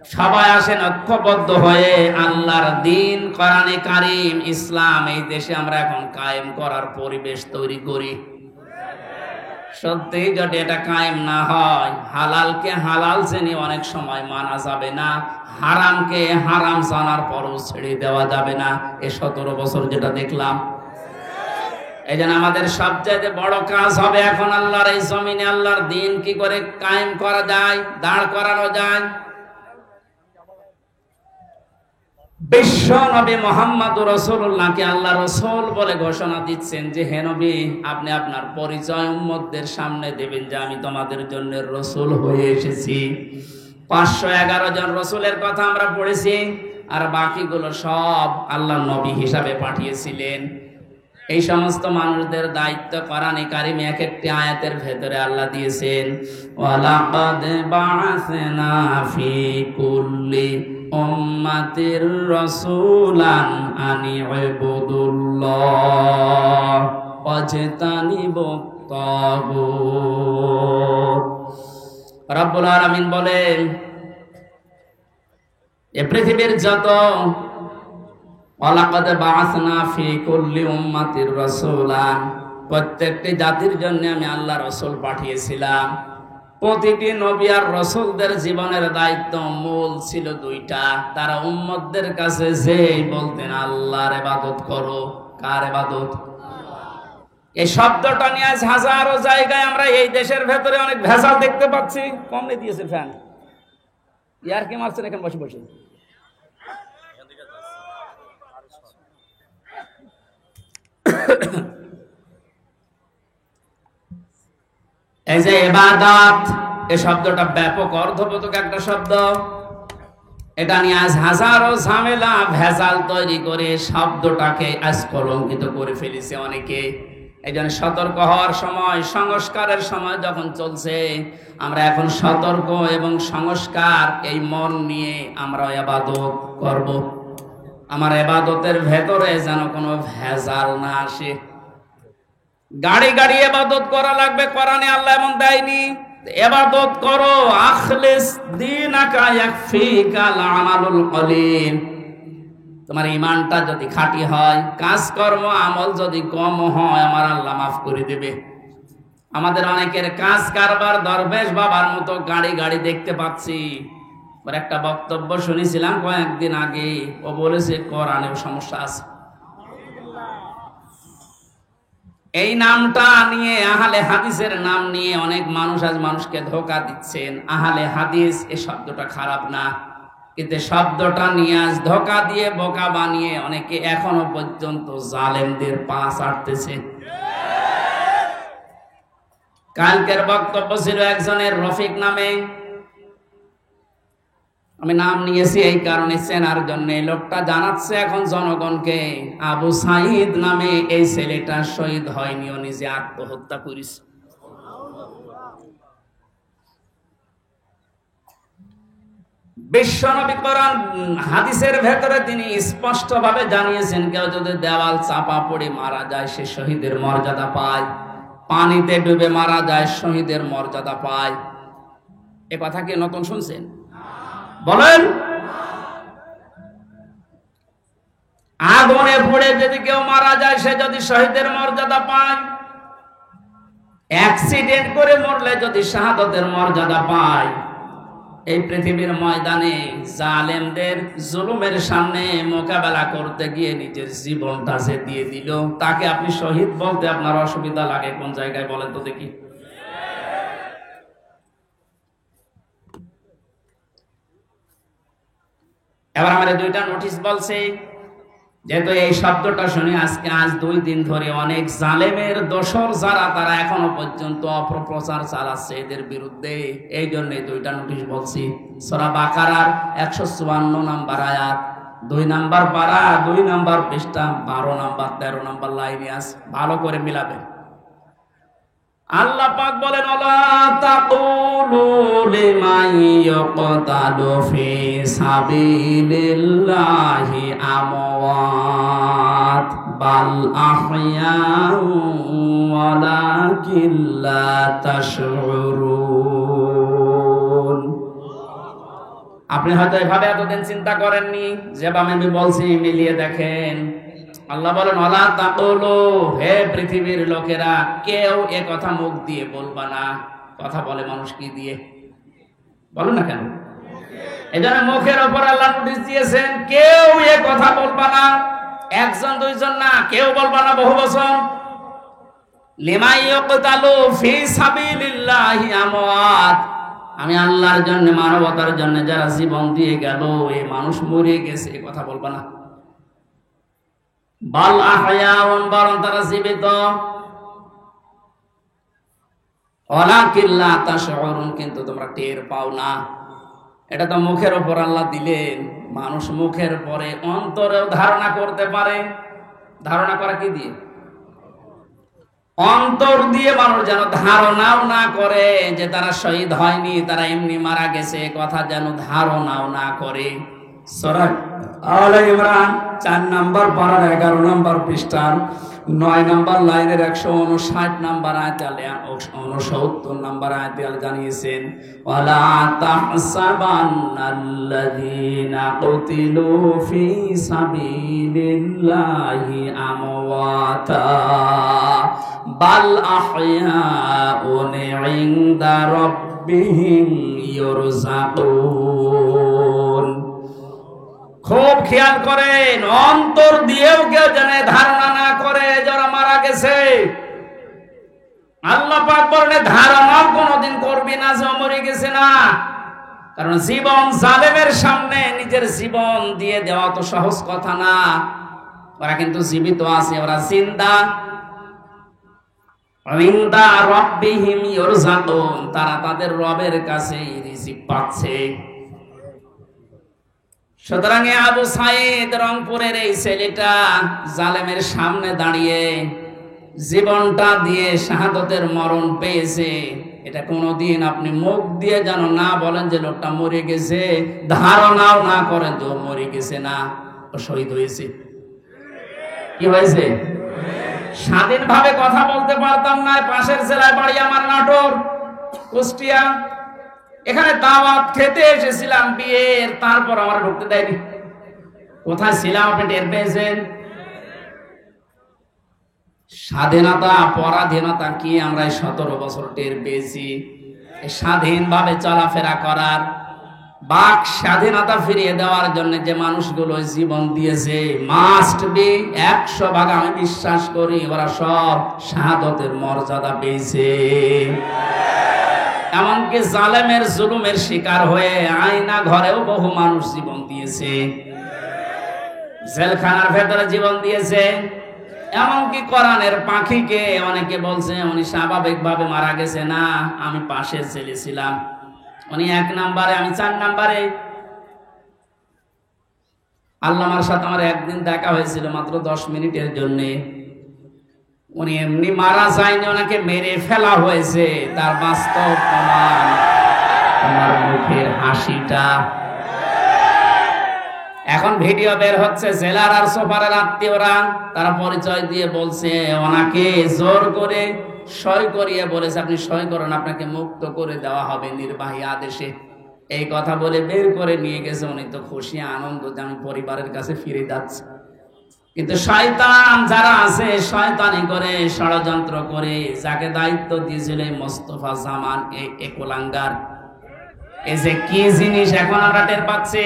সবাই আসেন ঐক্যবদ্ধ হয়ে আল্লাহর দিন কোরআনে কারীম ইসলাম এই দেশে আমরা এখন কায়েম করার পরিবেশ তৈরি করি। সত্যি যদি এটা কায়েম না হয়, হালালকে হালাল জেনে অনেক সময় মানা যাবে না, হারামকে হারাম জানার পরও ছেড়ে দেওয়া যাবে না। এ 17 বছর যেটা দেখলাম, এই জন্য আমাদের সবচেয়ে বড় কাজ হবে এখন আল্লাহর এই জমিনে আল্লাহর দিন কি করে কায়েম করা যায়, দাঁড় করানো যায়। বিশ্ব নবী মুহাম্মদুর রাসূলুল্লাহকে আল্লাহ রাসূল বলে ঘোষণা দিচ্ছেন যে হে নবী, আপনি আপনার পরিচয় উম্মতদের সামনে দেবেন যে আমি তোমাদের জন্য রাসূল হয়ে এসেছি। 511 জন রাসূলের কথা আমরা পড়েছি, আর বাকিগুলো সব আল্লাহ নবী হিসাবে পাঠিয়েছিলেন। এই সমস্ত মানুষদের দায়িত্ব কোরআনে কারিমে এক একটি আয়াতের ভেতরে আল্লাহ দিয়েছেন, ওয়ালাকাদ বা'আসনা ফি কুল্লি উম্মাতির রাসূলান আনি ইবুদুল্লাহ ওয়াজতানিবুত তাগুত। রব্বুল আলামিন বলেন, এই পৃথিবীর যত ওয়ালাকাদ বা'আসনা ফি কুল্লি উম্মাতির রাসূলান, প্রত্যেকটি জাতির জন্য আমি আল্লাহ রাসূল পাঠিয়েছিলাম। প্রতিটি নবী আর রাসূলদের জীবনের দায়িত্ব মূল ছিল দুইটা। তারা উম্মতদের কাছে যেই বলতেন আল্লাহর ইবাদত করো। কার ইবাদত? এই শব্দটা নিয়ে আজ হাজারো জায়গায় আমরা এই দেশের ভেতরে অনেক ভেজাল দেখতে পাচ্ছি। কমনে দিয়েছে ফ্যান, ইয়ার কি মারছেন এখানে বসে বসে। এই যে ইবাদত, এই শব্দটা ব্যাপক অর্থবোধক একটা শব্দ। এটা নিয়ে আজ হাজারো ঝামেলা ভেজাল তৈরি করে শব্দটাকে আজ কলঙ্কিত করে ফেলেছে অনেকে। এই জন্য সতর্ক হওয়ার সময়, সংস্কারের সময় যখন চলছে, আমরা এখন সতর্ক এবং সংস্কার এই মন নিয়ে আমরা ইবাদত করব। আমার ইবাদতের ভেতরে যেন কোনো ভেজাল না আসে। গাড়ি গাড়ি ইবাদত করা লাগবে, কোরআনে আল্লাহ এমন দেয়নি। ইবাদত করো, আখলিস দীনাকা ইয়াকফিকাল আমালুল কলিল। তোমার ঈমানটা যদি খাঁটি হয়, কাজকর্ম আমল যদি কম হয়, আমার আল্লাহ মাফ করে দেবে। আমাদের অনেকের কাজ কারবার দরবেশ বাবার মতো গাড়ি গাড়ি দেখতে পাচ্ছি। একটা বক্তব্য শুনেছিলাম কয়েকদিন আগে, ও বলেছে কোরআনেও সমস্যা আছে। এই নামটা নিয়ে, আহলে হাদিসের নাম নিয়ে অনেক মানুষ আজ মানুষকে ধোঁকা দিচ্ছেন। আহলে হাদিস এই শব্দটা খারাপ না, কিন্তু শব্দটা নিয়ে আজ ধোঁকা দিয়ে বোকা বানিয়ে অনেকে এখনো পর্যন্ত জালেমদের পা চাটতেছে। কালকের বক্তব্য ছিল একজনের রফিক নামে, আমি নাম নিয়েছি এই কারণে চেনার জন্য। লোকটা জানাচ্ছে এখন জনগণকে, আবু সাইদ নামে এই ছেলেটা শহীদ হয়নি, ও নিজে আত্মহত্যা করেছে। বিশ্বনবী কোরআন হাদিসের ভেতরে তিনি স্পষ্ট ভাবে জানিয়েছেন, কেউ যদি দেওয়াল চাপা পড়ে মারা যায় সে শহীদের মর্যাদা পায়, পানিতে ডুবে মারা যায় শহীদের মর্যাদা পায়। এ কথা কি নতুন শুনছেন? বলেন। আগুনে পুড়ে যদি কেউ মারা যায় সে যদি শহীদের মর্যাদা পায়, অ্যাক্সিডেন্ট করে মরলে যদি শাহাদাতের মর্যাদা পায়, এই পৃথিবীর ময়দানে জালেমদের জুলুমের সামনে মোকাবেলা করতে গিয়ে নিজের জীবনটা যে দিয়ে দিল, তাকে আপনি শহীদ বলতে আপনার অসুবিধা লাগে কোন জায়গায় বলেন তো দেখি? এবার আমাদের দুইটা নোটিশ বলছে, যেহেতু এই শব্দটা শুনে আজ 2 দিন ধরে অনেক জালেমের দোসর যারা, তারা এখনো পর্যন্ত অপপ্রচার চালাচ্ছে এদের বিরুদ্ধে। এই জন্য 2টা নোটিশ বলছি। সূরা বাকারার 154 নম্বর আয়াত, 2 নম্বর পারা, 2 নম্বর পৃষ্ঠা, 12 নম্বর 13 নম্বর লাইনে আছে, ভালো করে মিলাবেন। আল্লাহ পাক বলেন, ওয়ালা তাকুলু লিমান ইয়াকতালু ফি সাবিলিল্লাহি আমওয়াত বাল আহইয়াউ ওয়ালাকিন লা তাশউরুন। আপনি হয়তো এভাবে এতদিন চিন্তা করেননি, যেভাবে আমি বলছি মিলিয়ে দেখেন। আল্লাহ বলেন, ওয়ালা তাকুলু, হে পৃথিবীর লোকেরা, কেউ এ কথা মুখ দিয়ে বলবা না। কথা বলে মানুষ কি দিয়ে? বলেন না কেন? এজন্য মুখের ওপর আল্লাহ নোটিশ দিয়েছেন, কেউ এ কথা বলবা না। একজন দুইজন না, কেউ বলবা না, বহু বছর। লিমা ইয়ুকতালু ফি সাবিলিল্লাহি আমওয়াত, আমি আল্লাহর জন্য, মানবতার জন্য যারা জীবন দিয়ে গেল, এই মানুষ মরে গেছে, এই কথা বলবা না। বাল আহয়াউন, বরং তারা জীবিত। ওয়ালাকিন লা তাশউরুন, কিন্তু তোমরা টের পাও না। এটা তো মুখের উপর আল্লাহ দিলেন, মানুষ মুখের পরে অন্তরেও ধারণা করতে পারে। ধারণা করা কি দিয়ে? অন্তর দিয়ে মানুষ যেন ধারণাও না করে যে তারা শহীদ হয়নি, তারা এমনি মারা গেছে, কথা যেন ধারণাও না করে। সূরা আলে ইমরান 4 নম্বর পারার 11 নম্বর পৃষ্ঠার 9 নম্বর লাইনের 159 নম্বর আয়াতে আল্লাহ 69 নম্বর আয়াতে আল্লাহ জানিয়েছেন, ওয়ালা তাহসাবান্নাল্লাযীনা কুতিলু ফি সাবিলিল্লাহি আমওয়াতা বাল আহয়াউন ইনদা রাব্বিহিম ইউরযাকুন। খুব খেয়াল করেন, অন্তর দিয়েও কেউ যেন ধারণা না করে যারা মারা গেছে। আল্লাহ পাক বলেন, ধারণাও কোনোদিন করবি না যে মরে গেছে না। কারণ জীবন জালেমের সামনে নিজের জীবন দিয়ে দেওয়া তো সহজ কথা না। ওরা কিন্তু জীবিত আছে, ওরা জিন্দা। ইনদা রাব্বিহিম ইউরযাকুন, তারা তাদের রবের কাছে রিজিক পাচ্ছে। সুতরাং আবু সাইদ রংপুরের এই ছেলেটা জালেমের সামনে দাঁড়িয়ে জীবনটা দিয়ে শাহাদতের মরণ পেয়েছে। এটা কোনোদিন আপনি মুখ দিয়ে যেন না বলেন যে লোকটা মরে গেছে, ধারণাও না করেন যে ও মরে গেছে না, ও শহীদ হয়েছে। কি হয়েছে? স্বাধীনভাবে কথা বলতে পারতাম না। পাশের জেলায় বাড়ি আমার, নাটোর, কুষ্টিয়া। এখানে দাওয়াত খেতে এসেছিলাম বিয়ের, তারপর আমার ঢুকতে দেয়নি। কোথায় ছিলাম আপনি টের পেয়েছেন? স্বাধীনতা পরাধীনতা কি আমরা 17 বছর টের পেয়েছি। স্বাধীনভাবে চলাফেরা করার, বাক স্বাধীনতা ফিরিয়ে দেওয়ার জন্য যে মানুষগুলো জীবন দিয়েছে, মাস্ট বি 100 ভাগ আমি বিশ্বাস করি ওরা সব শাহাদতের মর্যাদা পেয়েছে। এমনকি জালেমের জুলুমের শিকার হয়ে আয়না ঘরেও বহু মানুষ জীবন দিয়েছে, জেলখানার ভেতরে জীবন দিয়েছে। এমনকি কোরআনের পাখিকে অনেকে বলছে উনি স্বাভাবিকভাবে মারা গেছে না, আমি পাশের জেলে ছিলাম, উনি 1 নম্বরে, আমি 4 নম্বরে। আল্লামার সাথে আমার একদিন দেখা হয়েছিল মাত্র 10 মিনিটের জন্যে। উনি এমনি মারা যায়নি, ওনাকে মেরে ফেলা হয়েছে। তার বাস্তব প্রমাণ আমার মুখের হাসিটা। এখন ভিডিও বের হচ্ছে, জেলার আর সোফারের আত্মীয়রা তারা পরিচয় দিয়ে বলছে ওনাকে জোর করে সই করিয়ে বলেছে আপনি সই করেন, আপনাকে মুক্ত করে দেওয়া হবে নির্বাহী আদেশে। এই কথা বলে বের করে নিয়ে গেছে। উনি তো খুশি আনন্দ যে আমি পরিবারের কাছে ফিরে যাচ্ছি। কিন্তু শয়তান যারা আছে, শয়তানি করে, ষড়যন্ত্র করে, যাকে দায়িত্ব দিয়েছিল মোস্তফা জামান, এই একলাঙ্গার, এই যে কি জিনিস এখন আমরা টের পাচ্ছি,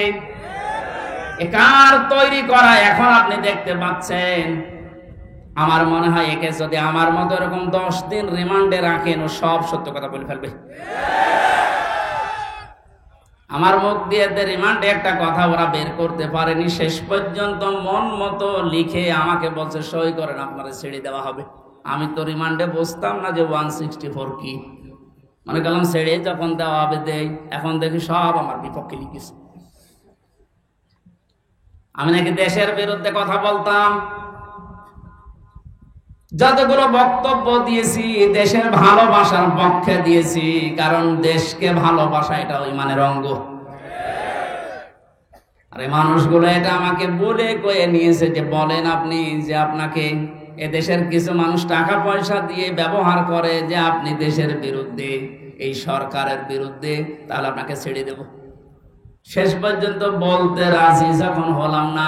কার তৈরি করা এখন আপনি দেখতে পাচ্ছেন। আমার মনে হয় একে যদি আমার মতো এরকম 10 দিন রিমান্ডে রাখেন, ও সব সত্য কথা বলে ফেলবে। আমার মুখ দিয়ে রিমান্ডে একটা কথা ওরা বের করতে পারেনি। শেষ পর্যন্ত মন মতো লিখে আমাকে বলছে সই করেন, আপনারা ছেড়ে দেওয়া হবে। আমি তো রিমান্ডে বসতাম না যে 164 কি, মনে করলাম ছেড়ে যখন দেওয়া হবে দেই। এখন দেখি সব আমার বিপক্ষে লিখেছে। আমি নাকি দেশের বিরুদ্ধে কথা বলতাম। যতগুলো বক্তব্য দিয়েছি দেশের ভালোবাসার পক্ষে দিয়েছি, কারণ দেশকে ভালোবাসা এটা ঈমানের অঙ্গ। আরে মানুষগুলো এটা আমাকে বলে কয়ে নিয়েছে যে বলেন আপনি যে আপনাকে এদেশের কিছু মানুষ টাকা পয়সা দিয়ে ব্যবহার করে যে আপনি দেশের বিরুদ্ধে, এই সরকারের বিরুদ্ধে, তাহলে আপনাকে ছেড়ে দেব। শেষ পর্যন্ত বলতে রাজি যখন হলাম না,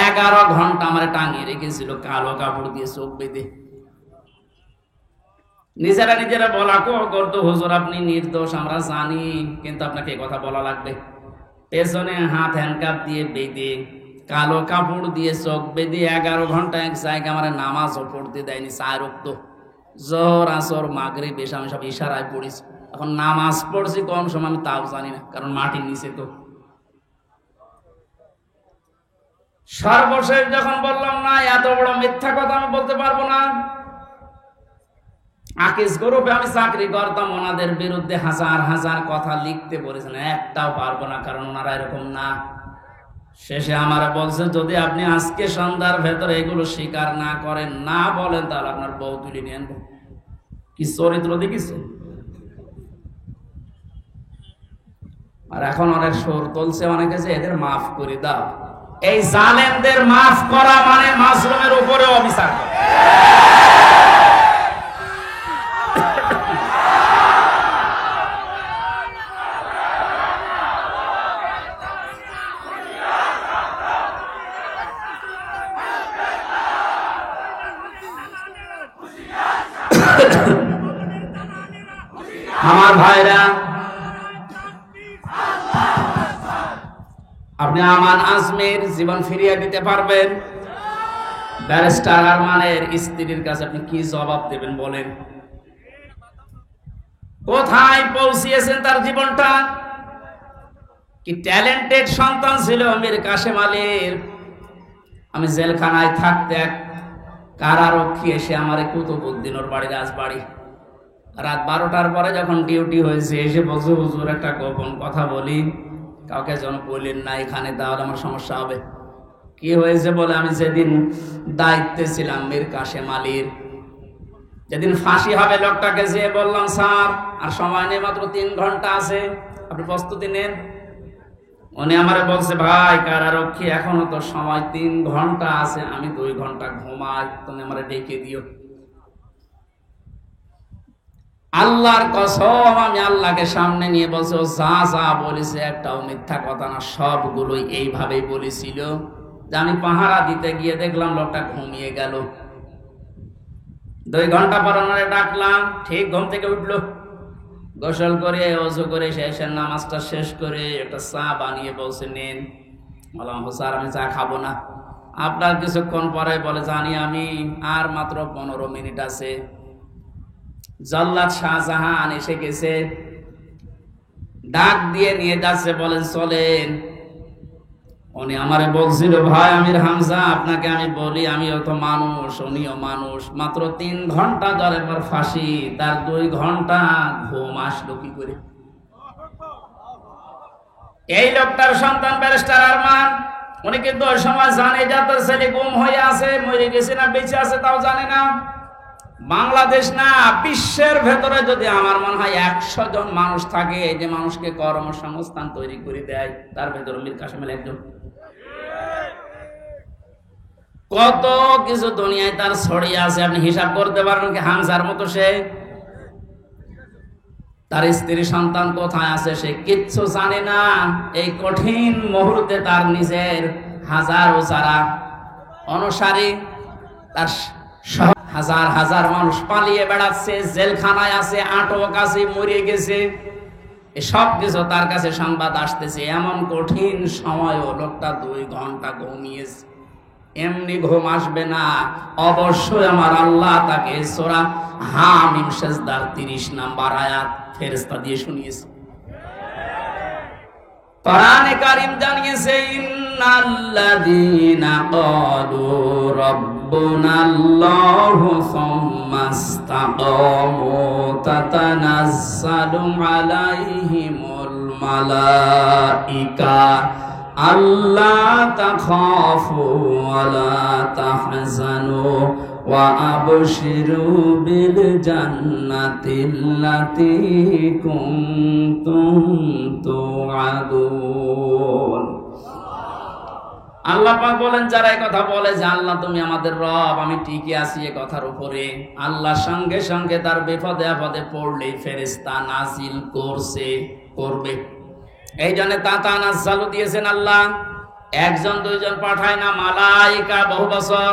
11 ঘন্টা আমার টাঙিয়ে রেখেছিল কালো কাপড় দিয়ে চোখ বেঁধে। নিজেরা বলা করতো, হুজুর আপনি নির্দোষ আমরা জানি, কিন্তু আপনাকে কথা বলা লাগবে। পেছনে হাত হ্যান্ডকাপ দিয়ে বেঁধে, কালো কাপড় দিয়ে চোখ বেঁধে 11 ঘন্টা এক জায়গায় আমার নামাজও পড়তে দেয়নি। 4 ওয়াক্ত জোহর, আসর, মাগরিব, এসা আমি সব ইশারায় পড়েছি। এখন নামাজ পড়ছি কম সময় আমি তাও জানি না, কারণ মাটির নিচে তো। সর্বশেষ যখন বললাম না, এত বড় মিথ্যা কথা আমি বলতে পারবো না। আকিস গ্রুপে আমি চাকরি করতাম, ওনাদের বিরুদ্ধে হাজার হাজার কথা লিখতে বলেছেন, একটাও পারবো না, কারণ ওনারা এরকম না। শেষে আমার বলছে, যদি আপনি আজকে সন্ধ্যার ভেতরে এগুলো স্বীকার না করেন, না বলেন, তাহলে আপনার বউ তুলে নিয়ে আনবো। কি চরিত্র দেখিস। আর এখন অনেক সুর তুলছে অনেকে যে এদের মাফ করে দাও। এই জালেমদের মাফ করা মানে মাশরুমের উপরে অবিচার করা। আমার ভাইরা, আপনি আমান আজমের জীবন ফিরিয়ে দিতে পারবেন? ব্যারিস্টার আরমানের স্ত্রীর কাছে আপনি কি জবাব দেবেন বলেন? কোথায় পৌঁছিয়েছেন তার জীবনটা? কি ট্যালেন্টেড সন্তান ছিল মীর কাশেম আলীর। আমি জেলখানায় থাকতে এক কারারক্ষী এসে আমার কুতুবউদ্দিন ওর বাড়ি, রাজবাড়ি, রাত 12টার পরে যখন ডিউটি হয়েছে, এসে বলছে, হুজুর একটা গোপন কথা বলি, কাউকে যেন বললেন না এখানে, তাহলে আমার সমস্যা হবে। কি হয়েছে বলে, আমি যেদিন দায়িত্বে ছিলাম মীর কাশেম আলীর, যেদিন ফাঁসি হবে লোকটাকে যেয়ে বললাম, স্যার আর সময় নেই, মাত্র 3 ঘন্টা আছে, আপনি প্রস্তুতি নেন। উনি আমারে বলছে, ভাই কারারক্ষী এখনো তো সময় 3 ঘন্টা আছে, আমি 2 ঘন্টা ঘুমাই, তুমি আমারে ডেকে দিও। আল্লাহর কসম, আমি আল্লাহকে সামনে নিয়ে বলছি, ও যা যা বলেছে একটাও মিথ্যা কথা না, সবগুলোই এইভাবেই বলেছিল। যে আমি পাহারা দিতে গিয়ে দেখলাম লোকটা ঘুমিয়ে গেল। 2 ঘন্টা পর ওনারে ডাকলাম, ঠিক ঘুম থেকে উঠলো, গোসল করে ওযু করে শেষের নামাজটা শেষ করে একটা চা বানিয়ে বলছে, নেন। বললাম, স্যার আমি চা খাবো না। আপনার কিছুক্ষণ পরে বলে, জানি আমি, আর মাত্র 15 মিনিট আছে। জল্লাদ শাহজাহান এসে গেছে, ডাক দিয়ে নিয়ে যাচ্ছে, বলেন চলেন। উনি আমারে বলছিল, ভাই আমির হামজা, আপনাকে আমি বলি, আমিও তো মানুষ, উনিও মানুষ, মাত্র 3 ঘন্টা ধরে পর ফাঁসি, তার 2 ঘন্টা ঘুম আসলো কি করে? এই লোকটার সন্তান ব্যারিস্টার আরমান, উনি কিন্তু ওই সময় জানে যে তার ছেলে গুম হয়ে আছে, মরে গেছে না বেঁচে আছে তাও জানে না। বাংলাদেশ না, বিশ্বের ভেতরে যদি আমার মনে হয় 100 জন মানুষ থাকে যে মানুষকে কর্মসংস্থান তৈরি করে দেয়, তার ভেতরে মীর কাশেম আলী একজন। কত কিছু দুনিয়ায় তার ছড়িয়ে আছে, আপনি হিসাব করতে পারবেন কি? হামজার মতো সে, তার স্ত্রী সন্তান কোথায় আছে সে কিচ্ছু জানে না। এই কঠিন মুহূর্তে তার নিজের হাজারো যারা অনুসারী, তার হাজার হাজার মানুষ পালিয়ে বেড়াচ্ছে, জেলখানায় আছে, আটক আছে, মরে গেছে, সব কিছু তার কাছে সংবাদ আসতেছে। এমন কঠিন সময়ও লোকটা 2 ঘন্টা ঘুমিয়েছে। এমনি ঘুম আসবে না, অবশ্যই আমার আল্লাহ তাকে সূরা হামিম সিজদার 30 নম্বর আয়াত ফেরেশতা দিয়ে শুনিয়েছে। কোরআনে কারীম জানিয়েছে, ইন্নাল্লাযীনা ক্বালু রাব্বুনাল্লাহু সুম্মা ইসতাকামু তাতানাজ্জালু আলাইহিমুল মালাইকা আল্লা তাখাফু ওয়া লা তাহজানু ওয়া আবশিরু বিল জান্নাতিল্লাতী কুনতুম তুআদুন। আল্লাহ পাক বলেন, যারা এই কথা বলে যে আল্লাহ তুমি আমাদের রব, আমি টিকে আছি এই কথার উপরে, আল্লাহর সঙ্গে সঙ্গে তার বিপদে আপদে পড়লেই ফেরেশতা নাজিল করবে। এই জন্য তাতা নাজ্জালু দিয়েছেন আল্লাহ, একজন দুইজন পাঠায় না, মালাইকা বহু বছর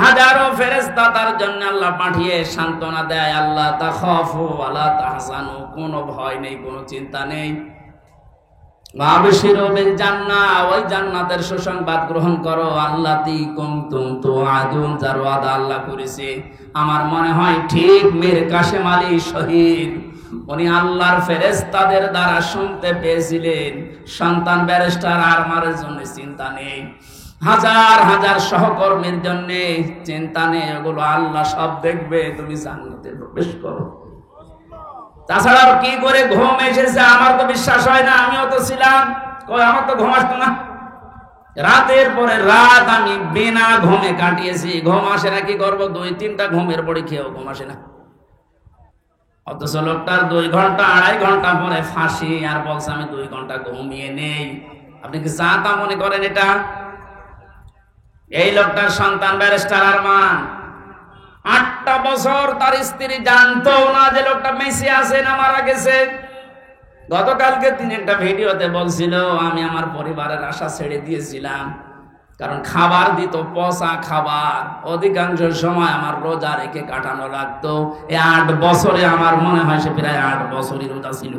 হাজারো ফেরেশতা তার জন্য আল্লাহ পাঠিয়ে সান্ত্বনা দেয়, আল্লাহ তাখাফু ওয়ালা তাহজানু, কোনো ভয় নেই, কোনো চিন্তা নেই। ওয়াবশিরু বিল জান্নাহ, ওই জান্নাতের সুসংবাদ গ্রহণ করো, আল্লাতী কুনতুম তুআদুন, যার ওয়াদা আল্লাহ করেছে। আমার মনে হয় ঠিক মীর কাসেম আলী শহীদ উনি আল্লাহর ফেরেশতাদের দ্বারা শুনতে পেয়েছিলেন, সন্তান ব্যারিস্টার আরমারের জন্য চিন্তা নেই, হাজার হাজার সহকর্মীর জন্য চিন্তা নেই, ওগুলো আল্লাহ সব দেখবে, তুমি জান্নাতে প্রবেশ করো। তাছাড়া কি করে ঘুম এসেছে আমার তো বিশ্বাস হয় না, আমিও তো ছিলাম, আমার তো ঘুম আসতো না, রাতের পরে রাত আমি বিনা ঘুমে কাটিয়েছি। ঘুম আসে না, কি করবো, 2-3টা ঘুমের বড়ি খেয়েও ঘুম আসে না। অথচ লোকটার 2 ঘন্টা 2.5 ঘন্টা পরে ফাঁসি, আর বলছে আমি 2 ঘন্টা ঘুমিয়ে নেই। আপনি কি যা তা মনে করেন এটা? এই লোকটার সন্তান ব্যারিস্টার আরমান 8টা বছর তার স্ত্রী জানতো না যে লোকটা মেসে আছে না মারা গেছে। গতকালকে তিনি একটা ভিডিওতে বলছিল, আমি আমার পরিবারের আশা ছেড়ে দিয়েছিলাম, কারণ খাবার দিত পচা খাবার, অধিকাংশ সময় আমার রোজা রেখে কাটানো লাগতো। এই 8 বছরে আমার মনে হয় সে প্রায় 8 বছরই রোজা ছিল।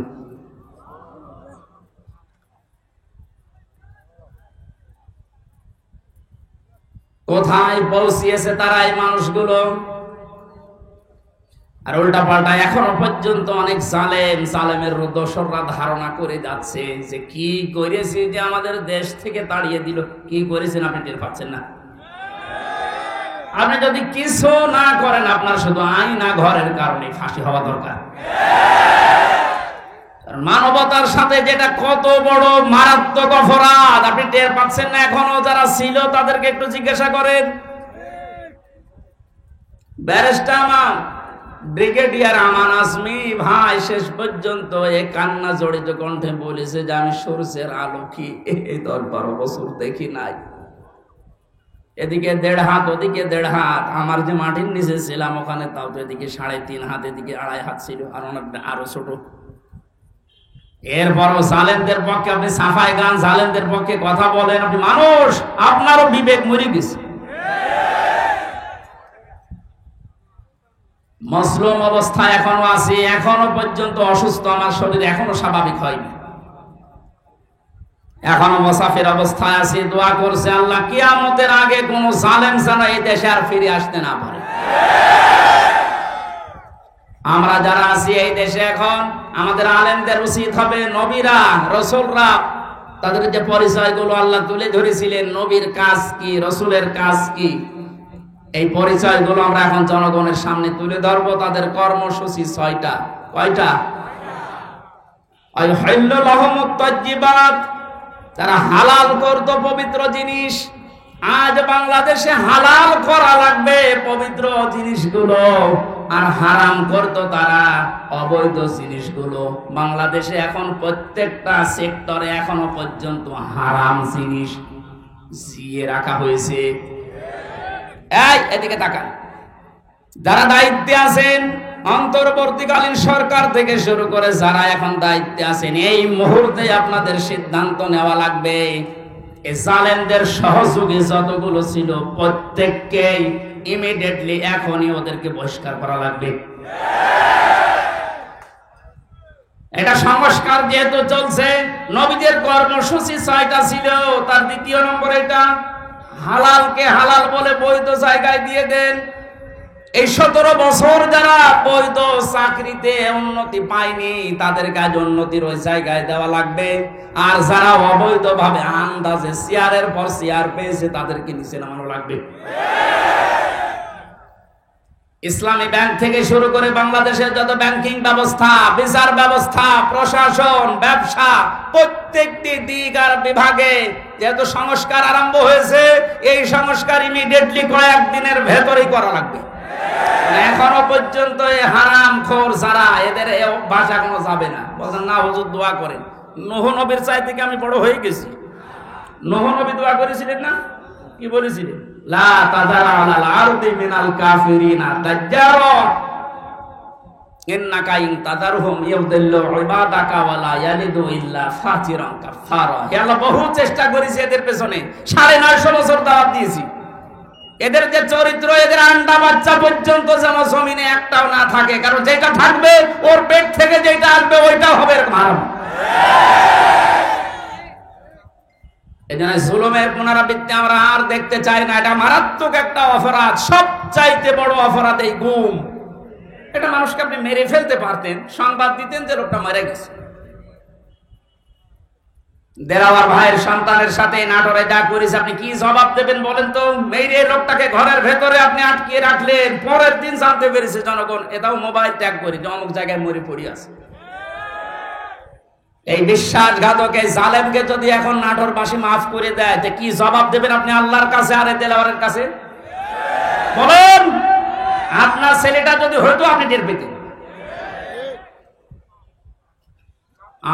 কোথায় পৌঁছিয়েছে তারা এই মানুষগুলো? আর উল্টা পাল্টা এখনো পর্যন্ত অনেক জালেমের দোসররা ধারণা করে যাচ্ছে যে কি করেছি যে আমাদের দেশ থেকে তাড়িয়ে দিল। কি করেছেন আপনি টের পাচ্ছেন না? আপনি যদি কিছু না করেন, আপনার শুধু আইনা ঘরের কারণে ফাঁসি হওয়া দরকার। মানবতার সাথে যেটা কত বড় মারাত্মক অপরাধ আপনি টের পাচ্ছেন না এখনো? যারা ছিল তাদেরকে একটু জিজ্ঞাসা করেন। ব্যারিস্টার ব্রিগেডিয়ার আমান আজমি ভাই শেষ পর্যন্ত এই কান্না জড়িত কণ্ঠে বলেছে যে আমি সূর্যের আলো কি এই 10-12 বছর দেখি নাই। এদিকে 1.5 হাত, ওদিকে 1.5 হাত। আমার যে মাটির নিচে ছিলাম ওখানে তাও তো এদিকে 3.5 হাত, এদিকে 2.5 হাত ছিল, আর অনেকটা আরো ছোট। এরপরও জালেমদের পক্ষে আপনি সাফাই গান, জালেমদের পক্ষে কথা বলেন। আপনি মানুষ, আপনারও বিবেক মরে গেছে। মজলুম অবস্থায় এখনো আছি, এখনো পর্যন্ত অসুস্থ, আমার শরীর এখনো স্বাভাবিক হয়নি, এখনো মুসাফির অবস্থায় আছি। দোয়া করছে আল্লাহ কিয়ামতের আগে কোন জালেম যেন এই দেশে আর ফিরে আসতে না পারে। আমরা যারা আছি এই দেশে এখন, আমাদের আলেমদের উচিত হবে নবীরা রাসূলরা তাদের যে পরিচয়গুলো আল্লাহ তুলে ধরেছিলেন, নবীর কাজ কি, রাসূলের কাজ কি, এই পরিচয়গুলো আমরা এখন জনগণের সামনে তুলে ধরবো। তাদের কর্মসূচি 6টা। কয়টা? আইহাল্লু লাহুমুত তাজ্জিবাত, তারা হালাল করত পবিত্র জিনিস। আজ বাংলাদেশে হালাল করা লাগবে পবিত্র জিনিসগুলো, আর হারাম করত তারা অবৈধ জিনিসগুলো। বাংলাদেশে এখন প্রত্যেকটা সেক্টরে এখনো পর্যন্ত হারাম জিনিস জিয়ে রাখা হয়েছে। এই এদিকে তাকান, যারা দায়িত্বে আছেন, অন্তর্বর্তীকালীন সরকার থেকে শুরু করে যারা এখন দায়িত্বে আছেন, এই মুহূর্তে আপনাদের সিদ্ধান্ত নেওয়া লাগবে এই জালেমদের সহযোগী যতগুলো ছিল প্রত্যেককেই ইমিডিয়েটলি এখনই ওদেরকে বহিষ্কার করা লাগবে। এটা সংস্কার যেহেতু চলছে, নবীদের কর্মসূচি 6টা ছিল, তার 2য় নম্বর এটা হালালকে হালাল বলে বৈধ জায়গায় দিয়ে দেন। এই 17 বছর যারা বৈধ চাকরিতে উন্নতি পায়নি তাদের কাজ উন্নতির ওই জায়গায় দেওয়া লাগবে, আর যারা অবৈধ ভাবে আন্দাজে চেয়ারের পর চেয়ার পেয়েছে তাদেরকে নিচে নামানো লাগবে। ইসলামী ব্যাংক থেকে শুরু করে বাংলাদেশের যত ব্যাংকিং ব্যবস্থা, বিচার ব্যবস্থা, প্রশাসন, ব্যবসা, প্রত্যেকটি দিক আর বিভাগে যেহেতু সংস্কার আরম্ভ হয়েছে, এই সংস্কার ইমিডিয়েটলি কয়েকদিনের ভেতরেই করা লাগবে। এখনো পর্যন্ত এই হারামখোর যারা, এদের এই অভ্যাস এখনো যাবে না। বলেন না হুজুর দোয়া করেন, নূহ নবীর চাই থেকে আমি বড় হয়ে গেছি। নূহ নবী দোয়া করেছিলেন না? কি বলেছিলেন? লা তাযারা আলাল আরদি মিনাল কাফিরিনা দাজ্জারা, ইন্নাকা ইন তাদারহুম ইউদিল্লু ইবাদাকা ওয়ালা ইয়ালিদু ইল্লা ফাজিরান কাফারা। হে আল্লাহ, বহু চেষ্টা করেছি এদের পেছনে, 950 বছর দাওয়াত দিয়েছি। এদের যে চরিত্র, এদের আন্ডা বাচ্চা পর্যন্ত যেন জমিনে একটাও না থাকে, কারণ যেটা থাকবে ওর পেট থেকে যেটা আসবে ওইটা হবে হারাম। এজন্য জুলুমের পুনরাবৃত্তি আমরা আর দেখতে চাই না। এটা মারাত্মক একটা অপরাধ, সবচাইতে বড় অপরাধ এই গুম। এটা মানুষকে আপনি মেরে ফেলতে পারতেন, সংবাদ দিতেন যে লোকটা মারা গেছে। দেরাওয়ার ভাইয়ের সন্তানের সাথে নাটোরে যা করেছে, আপনি কি জবাব দেবেন বলেন তো? মেরে লোকটাকে ঘরের ভেতরে আপনি আটকে রাখলেন, পরের দিন জানতে পেরেছে জনগণ, এটাও মোবাইল ট্যাগ করে যে অমুক জায়গায় মরে পড়ে আছে। এই বিশ্বাসঘাতক, এই জালেমকে যদি এখন নাটোরবাসী মাফ করে দেয়, তো কি জবাব দেবেন আপনি আল্লাহর কাছে আর দেলাওয়ারের কাছে? বলেন, আপনার ছেলেটা যদি হয়তো আপনি টের পেতেন।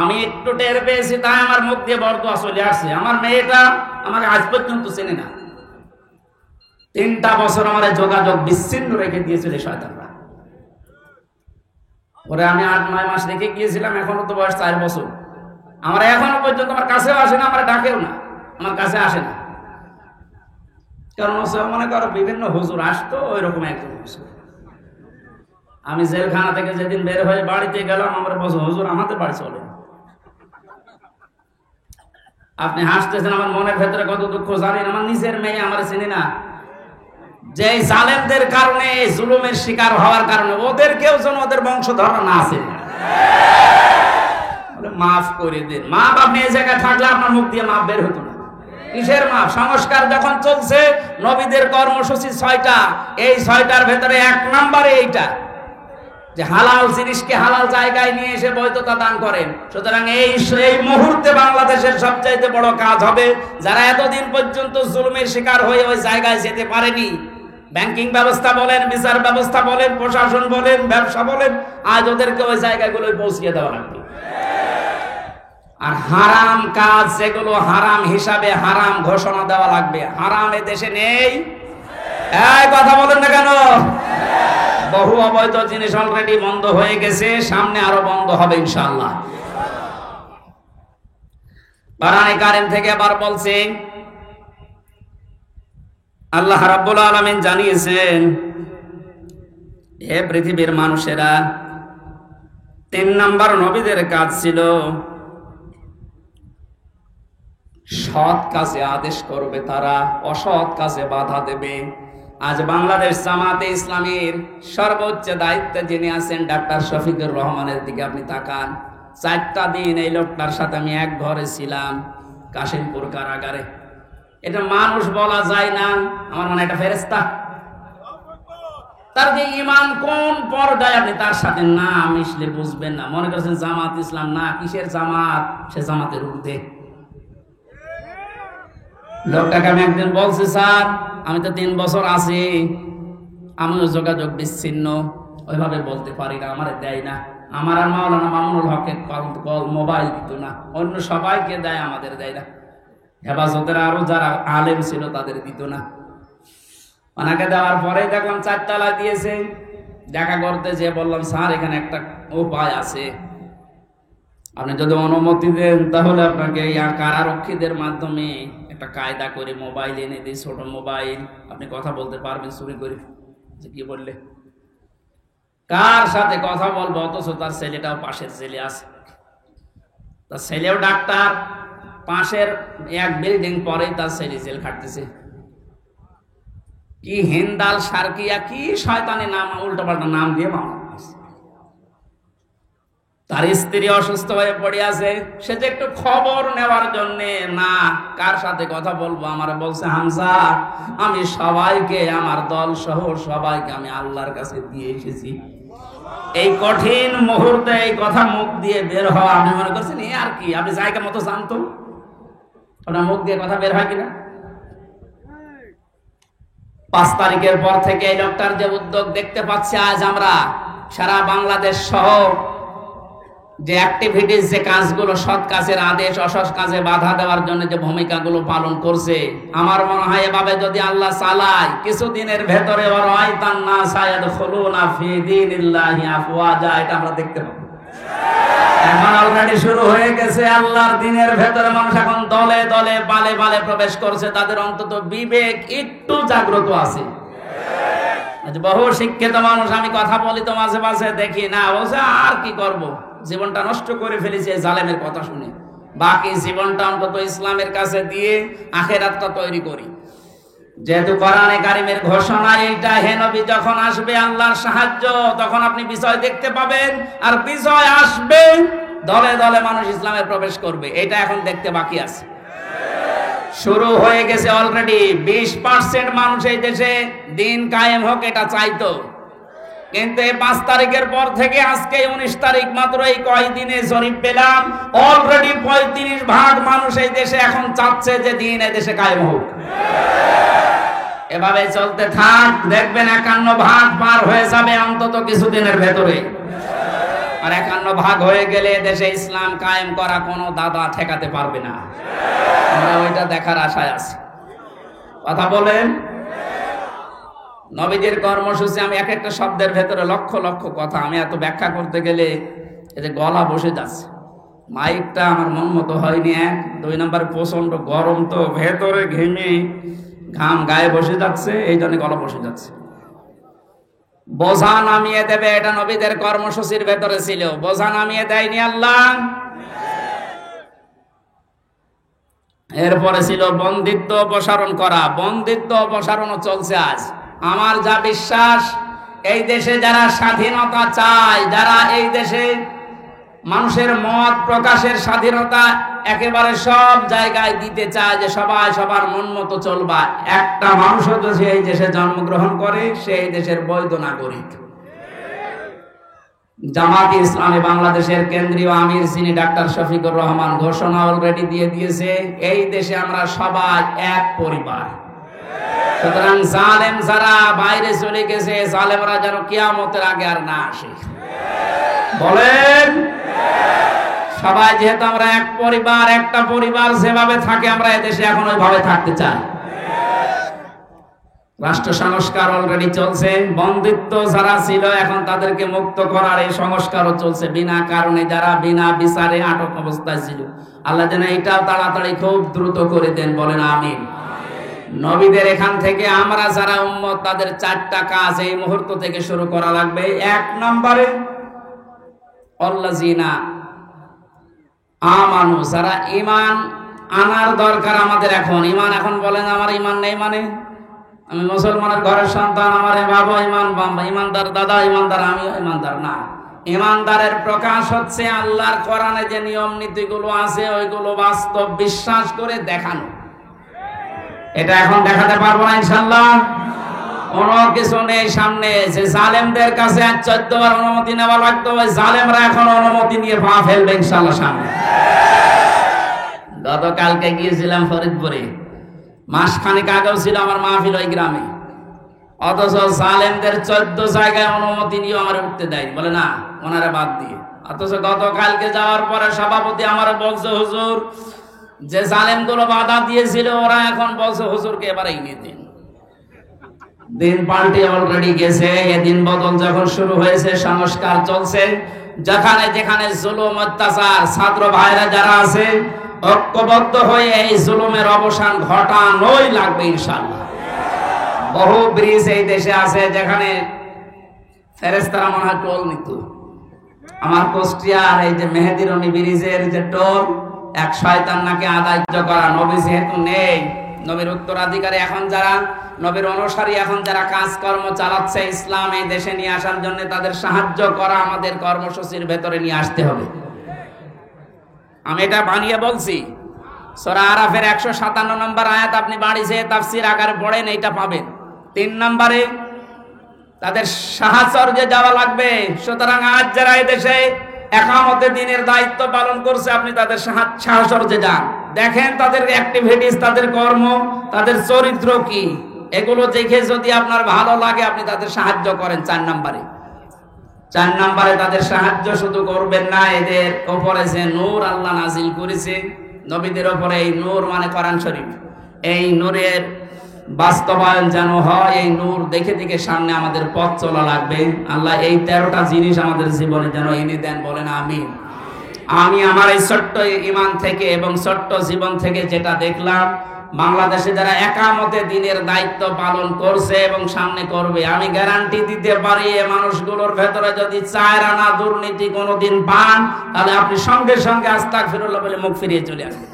আমি একটু টের পেয়েছি, তাই আমার মুখ দিয়ে বরদোয়া চলে আসছে। আমার মেয়েটা আমাকে আজ পর্যন্ত চেনে না। 3টা বছর আমার যোগাযোগ বিচ্ছিন্ন রেখে দিয়েছিল শয়তানরা। ওরে আমি 8-9 মাস রেখে গিয়েছিলাম, এখনো তো বয়স 4 বছর। আমার এখনো পর্যন্ত আমার কাছেও আসে না, আমার ডাকেও না, আমার কাছে আসে না। কারণ মনে করো বিভিন্ন হুজুর আসতো, ওই রকম একজন হুজুর। আমি জেলখানা থেকে যেদিন বের হয়ে বাড়িতে গেলাম, আমার বলছে, হুজুর আমাদের বাড়ি চলে। আপনি হাসতেছেন, আমার মনের ভেতরে কত দুঃখ জানেন। আমার নিজের মেয়ে আমার চিনি না। যে জালেমদের কারণে, জুলুমের শিকার হওয়ার কারণে ওদেরকেও যেন ওদের বংশধর না আছে, মাফ করে দিন। মাপ আপনি এই জায়গায় থাকলে আপনার মুখ দিয়ে মাপ বের হতো না। কিসের মাপ? সংস্কার যখন চলছে, নবীদের কর্মসূচি 6টা, এই 6টার ভেতরে 1 নম্বরে এইটা যে হালাল জিনিসকে হালাল জায়গায় নিয়ে এসে বৈধতা দান করেন। সুতরাং এই মুহূর্তে বাংলাদেশের সবচাইতে বড় কাজ হবে, যারা এতদিন পর্যন্ত জুলুমের শিকার হয়ে ওই জায়গায় যেতে পারেনি, ব্যাংকিং ব্যবস্থা বলেন, বিচার ব্যবস্থা বলেন, প্রশাসন বলেন, ব্যবসা বলেন, আজ ওদেরকে ওই জায়গাগুলোয় পৌঁছিয়ে দেওয়া লাগবে। আর হারাম কাজ যেগুলো হারাম হিসাবে হারাম ঘোষণা দেওয়া লাগবে। হারাম এ দেশে নেই, এই কথা বলেন না কেন? বহু অবৈধ জিনিস অলরেডি বন্ধ হয়ে গেছে, সামনে আরো বন্ধ হবে ইনশাআল্লাহ। কোরআনে কারীম থেকে আবার বলছে, আল্লাহ রাব্বুল আলামিন জানিয়েছেন, হে পৃথিবীর মানুষেরা, 3 নাম্বার নবীদের কাজ ছিল সৎ কাজে আদেশ করবে, তারা অসৎ কাজে বাধা দেবে। আজ বাংলাদেশ জামাতে ইসলামীর সর্বোচ্চ দায়িত্বে যিনি আছেন ডাক্তার শফিকুর রহমানের দিকে আপনি তাকান। 4টা দিন এই লোকটার সাথে আমি এক ঘরে ছিলাম, কাশিমপুর কারাগারে। এটা মানুষ বলা যায় না, আমার মনে এটা ফেরেশতা। তার যে ঈমান কোন পর্যায়ে আপনি তার সাথে না মিশলে বুঝবেন না। মনে করছেন জামাত ইসলাম, না, কিসের জামাত? সে জামাতের ঊর্ধ্বে। লোকটাকে আমি একদিন বলছি, স্যার আমি তো 3 বছর আছি, আমিও যোগাযোগ বিচ্ছিন্ন, ওইভাবে বলতে পারি না, আমার দেয় না। আমার আর মাওলানা মামুনুল হকের কল মোবাইল দিত না, অন্য সবাইকে দেয়, আমাদের দেয় না। হেফাজতের আরো যারা আলেম ছিল তাদের দিত না। ওনাকে দেওয়ার পরে দেখলাম 4 তালা দিয়েছে। দেখা করতে যে বললাম, স্যার এখানে একটা উপায় আছে, আপনি যদি অনুমতি দেন তাহলে আপনাকে কারারক্ষীদের মাধ্যমে একটা কায়দা করে মোবাইল এনে দিই, ছোট মোবাইল, আপনি কথা বলতে পারবেন চুরি করে। যে কি বললে, কার সাথে কথা বলবো? অথচ তার ছেলেটাও পাশের জেলে আছে, তার ছেলেও ডাক্তার, পাশের 1 বিল্ডিং পরেই তার ছেলে জেল খাটতেছে। কি হিন্দাল সার্কিয়া, কি শয়তানি নাম, উল্টোপাল্টা নাম দিয়ে মামলা। তার স্ত্রী অসুস্থ হয়ে পড়ে আছে, সে যে একটু খবর নেওয়ার জন্য, না কার সাথে কথা বলবো, আমার বলছে, হামজা আমি সবাইকে, আমার দল সহ সবাইকে আমি আল্লাহর কাছে দিয়ে এসেছি। এই কঠিন মুহূর্তে এই কথা মুখ দিয়ে বের হওয়া, আপনি মনে করছেন এ আর কি? আপনি জায়গা মতো জানতো আপনার মুখ দিয়ে কথা বের হয় কিনা? 5 তারিখের পর থেকে এই লোকটার যে উদ্যোগ দেখতে পাচ্ছি আজ আমরা, সারা বাংলাদেশ সহ যে অ্যাক্টিভিটিস, যে কাজগুলো, সৎ কাজের আদেশ, অসৎ কাজে বাধা দেওয়ার জন্য যে ভূমিকাগুলো পালন করছে, আমার মনে হয় এভাবে যদি আল্লাহ চালায়, কিছুদিনের ভেতরে এটা আমরা দেখতে পাবো। এখন অলরেডি শুরু হয়ে গেছে। আল্লাহর দিনের ভেতরে মানুষ এখন দলে দলে পালে পালে প্রবেশ করছে। তাদের অন্তত বিবেক একটু জাগ্রত আছে। বহু শিক্ষিত মানুষ, আমি কথা বলি তো মাঝে মাঝে, দেখি না বলছে আর কি করব, জীবনটা নষ্ট করে ফেলেছে জালেমের কথা শুনে, বাকি জীবনটা অন্তত ইসলামের কাছে দিয়ে আখিরাতটা তৈরি করি। যেহেতু কোরআনে কারিমের ঘোষণা এইটা, হে নবী যখন আসবে আল্লাহর সাহায্য, তখন আপনি বিজয় দেখতে পাবেন, আর বিজয় আসবে, দলে দলে মানুষ ইসলামে প্রবেশ করবে। এটা এখন দেখতে বাকি আছে। শুরু হয়ে গেছে অলরেডি। 20% মানুষ এই দেশে দিন কায়েম হোক এটা চাইতো, কিন্তু এই 5 তারিখের পর থেকে আজকে 19 তারিখ, মাত্র এই কয়দিনে জরিপ পেলাম অলরেডি 35% মানুষ এই দেশে এখন চাচ্ছে যে দিন এই দেশে কায়েম হোক। এভাবে চলতে থাক, দেখবেন 51% পার হয়ে যাবে অন্তত কিছুদিনের ভেতরে। আর 51% হয়ে গেলে দেশে ইসলাম কায়েম করা কোনো দাদা ঠেকাতে পারবে না। আমরা ওইটা দেখার আশায় আছি। কথা বলেন। নবীদের কর্মসূচি, আমি এক একটা শব্দের ভেতরে লক্ষ লক্ষ কথা, আমি এত ব্যাখ্যা করতে গেলে এতে গলা বসে যাচ্ছে। মাইকটা আমার মন মতো হয়নি। 2 নম্বর প্রচন্ড গরম, তো ভেতরে ঘেমে ঘাম গায়ে বসে যাচ্ছে, এই জন্য গলা বসে যাচ্ছে। বোঝা নামিয়ে দেবে, এটা নবীদের কর্মসূচির ভেতরে ছিল। বোঝা নামিয়ে দেয়নি আল্লাহ। এরপরে ছিল বন্দিত্ব অপসারণ করা। বন্দিত্ব অপসারণও চলছে আজ। আমার যা বিশ্বাস, এই দেশে যারা স্বাধীনতা চায়, যারা এই দেশে মানুষের মত প্রকাশের স্বাধীনতা একেবারে সব জায়গায় দিতে চায়, যে সবাই সবার মন মতো চলবা, একটা মানুষও যদি এই দেশে জন্মগ্রহণ করে, সেই দেশের বৈধ নাগরিক। জামাত ইসলামী বাংলাদেশের কেন্দ্রীয় আমির যিনি ডাক্তার শফিকুর রহমান ঘোষণা অলরেডি দিয়ে দিয়েছে, এই দেশে আমরা সবাই এক পরিবার। সুতরাং জালেম যারা বাইরে চলে গেছে, জালেমরা যেন কিয়ামতের আগে আর না আসে। বলেন। সবাই যেহেতু আমরা এক পরিবার, একটা পরিবার যেভাবে থাকে আমরা এদেশে এখন ওইভাবে থাকতে চাই। রাষ্ট্র সংস্কার অলরেডি চলছে। বন্দিত্ব যারা ছিল এখন তাদেরকে মুক্ত করার এই সংস্কারও চলছে। বিনা কারণে যারা বিনা বিচারে আটক অবস্থায় ছিল, আল্লাহ যেন এটাও তাড়াতাড়ি খুব দ্রুত করে দেন। বলেন আমিন। নবীদের এখান থেকে আমরা যারা উম্মত, তাদের 4টা কাজ এই মুহূর্ত থেকে শুরু করা লাগবে। 1 নম্বরে আল্লাযিনা আমানু, যারা ঈমান আনার দরকার আমাদের এখন। ঈমান এখন বলেন আমার ঈমান নেই মানে, আমি মুসলমানের ঘরের সন্তান, আমার বাবা ঈমানদার, দাদা ঈমানদার, আমিও ঈমানদার না। ঈমানদারের প্রকাশ হচ্ছে আল্লাহর কোরআনে যে নিয়ম নীতিগুলো আছে ওইগুলো বাস্তব বিশ্বাস করে দেখানো। এটা এখন দেখাতে পারবো না ইনশাআল্লাহ। কোনো কিছু নেই সামনে। যে জালেমদের কাছে 14 বার অনুমতি নেওয়া লাগতো, ওই জালেমরা এখন অনুমতি নিয়ে পা ফেলবে ইনশাআল্লাহ সামনে। গতকালকে গিয়েছিলাম ফরিদপুরে, মাসখানেক আগেও ছিল আমার মাহফিল ওই গ্রামে, অথচ জালেমদের 14 জায়গায় অনুমতি নিয়ে আমার উঠতে দেয়নি। বলে না, ওনারা বাদ দিয়ে। অথচ গতকালকে যাওয়ার পরে সভাপতি আমার বলছে, হুজুর যে জালেমগুলো বাধা দিয়েছিল ওরা এখন বলছে হুজুরকে এবারে নিয়ে দিন। দিন পাল্টে অলরেডি গেছে। এদিন বদল যখন শুরু হয়েছে, সংস্কার চলছে। যেখানে যেখানে জুলুম অত্যাচার, ছাত্র ভাইরা যারা আছে ঐক্যবদ্ধ হয়ে এই জুলুমের অবসান ঘটানোই লাগবে ইনশাআল্লাহ। বহু ব্রিজ এই দেশে আছে যেখানে ফেরেশতারা মনে হয় টোল নিত। আমার কুষ্টিয়ার এই যে মেহেদিরনি ব্রিজের যে টোল, এক শয়তান নাকি আদায় করা। নবী যেহেতু নেই, নবীর উত্তরাধিকারী এখন যারা, নবীর অনুসারী এখন যারা কাজকর্ম চালাচ্ছে ইসলাম এই দেশে নিয়ে আসার জন্য, তাদের সাহায্য করা আমাদের কর্মসূচির ভেতরে নিয়ে আসতে হবে। আমি এটা বানিয়ে বলছি। সূরা আরাফের 157 নম্বর আয়াত আপনি বাড়ি যেয়ে তাফসীর আকারে পড়েন, এইটা পাবেন। 3 নম্বরে তাদের সাহায্যে যাওয়া লাগবে। সুতরাং আজ যারা এই দেশে একামতে দিনের দায়িত্ব পালন করছে, আপনি তাদের সাহায্যে যান, দেখেন তাদের অ্যাক্টিভিটিস, তাদের কর্ম, তাদের চরিত্র কি, এগুলো দেখে যদি আপনার ভালো লাগে আপনি তাদের সাহায্য করেন। 4 নম্বরে 4 নম্বরে তাদের সাহায্য শুধু করবেন না, এদের উপরে যে নূর আল্লাহ নাজিল করেছে নবীদের উপরে, এই নূর মানে কোরআন শরীফ, এই নূরের বাস্তবায়ন যেন হয়। এই নূর দেখে দেখে সামনে আমাদের পথ চলা লাগবে। আল্লাহ এই 13টা জিনিস আমাদের জীবনে যেন এনে দেন, বলেন আমিন। আমি আমার এই ছোট্ট ঈমান থেকে এবং ছোট্ট জীবন থেকে যেটা দেখলাম, বাংলাদেশে যারা একামতে দিনের দায়িত্ব পালন করছে এবং সামনে করবে, আমি গ্যারান্টি দিতে পারি এই মানুষগুলোর ভেতরে যদি 4 আনা দুর্নীতি কোনোদিন পান, তাহলে আপনি সঙ্গে সঙ্গে আস্তাগফিরুল্লাহ বলে মুখ ফিরিয়ে চলে আসবেন।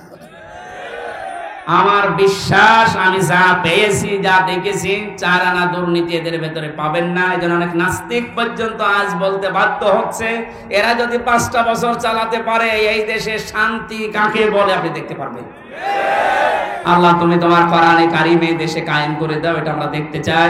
আমার বিশ্বাস, আমি যা পেয়েছি, যা দেখেছি, 4 আনা দুর্নীতি এদের ভেতরে পাবেন না। এই জন্য অনেক নাস্তিক পর্যন্ত আজ বলতে বাধ্য হচ্ছে, এরা যদি 5টা বছর চালাতে পারে, এই দেশে শান্তি কাকে বলে আপনি দেখতে পারবেন। আল্লাহ তুমি তোমার কোরআনে কারিমে দেশে কায়েম করে দাও, এটা আমরা দেখতে চাই।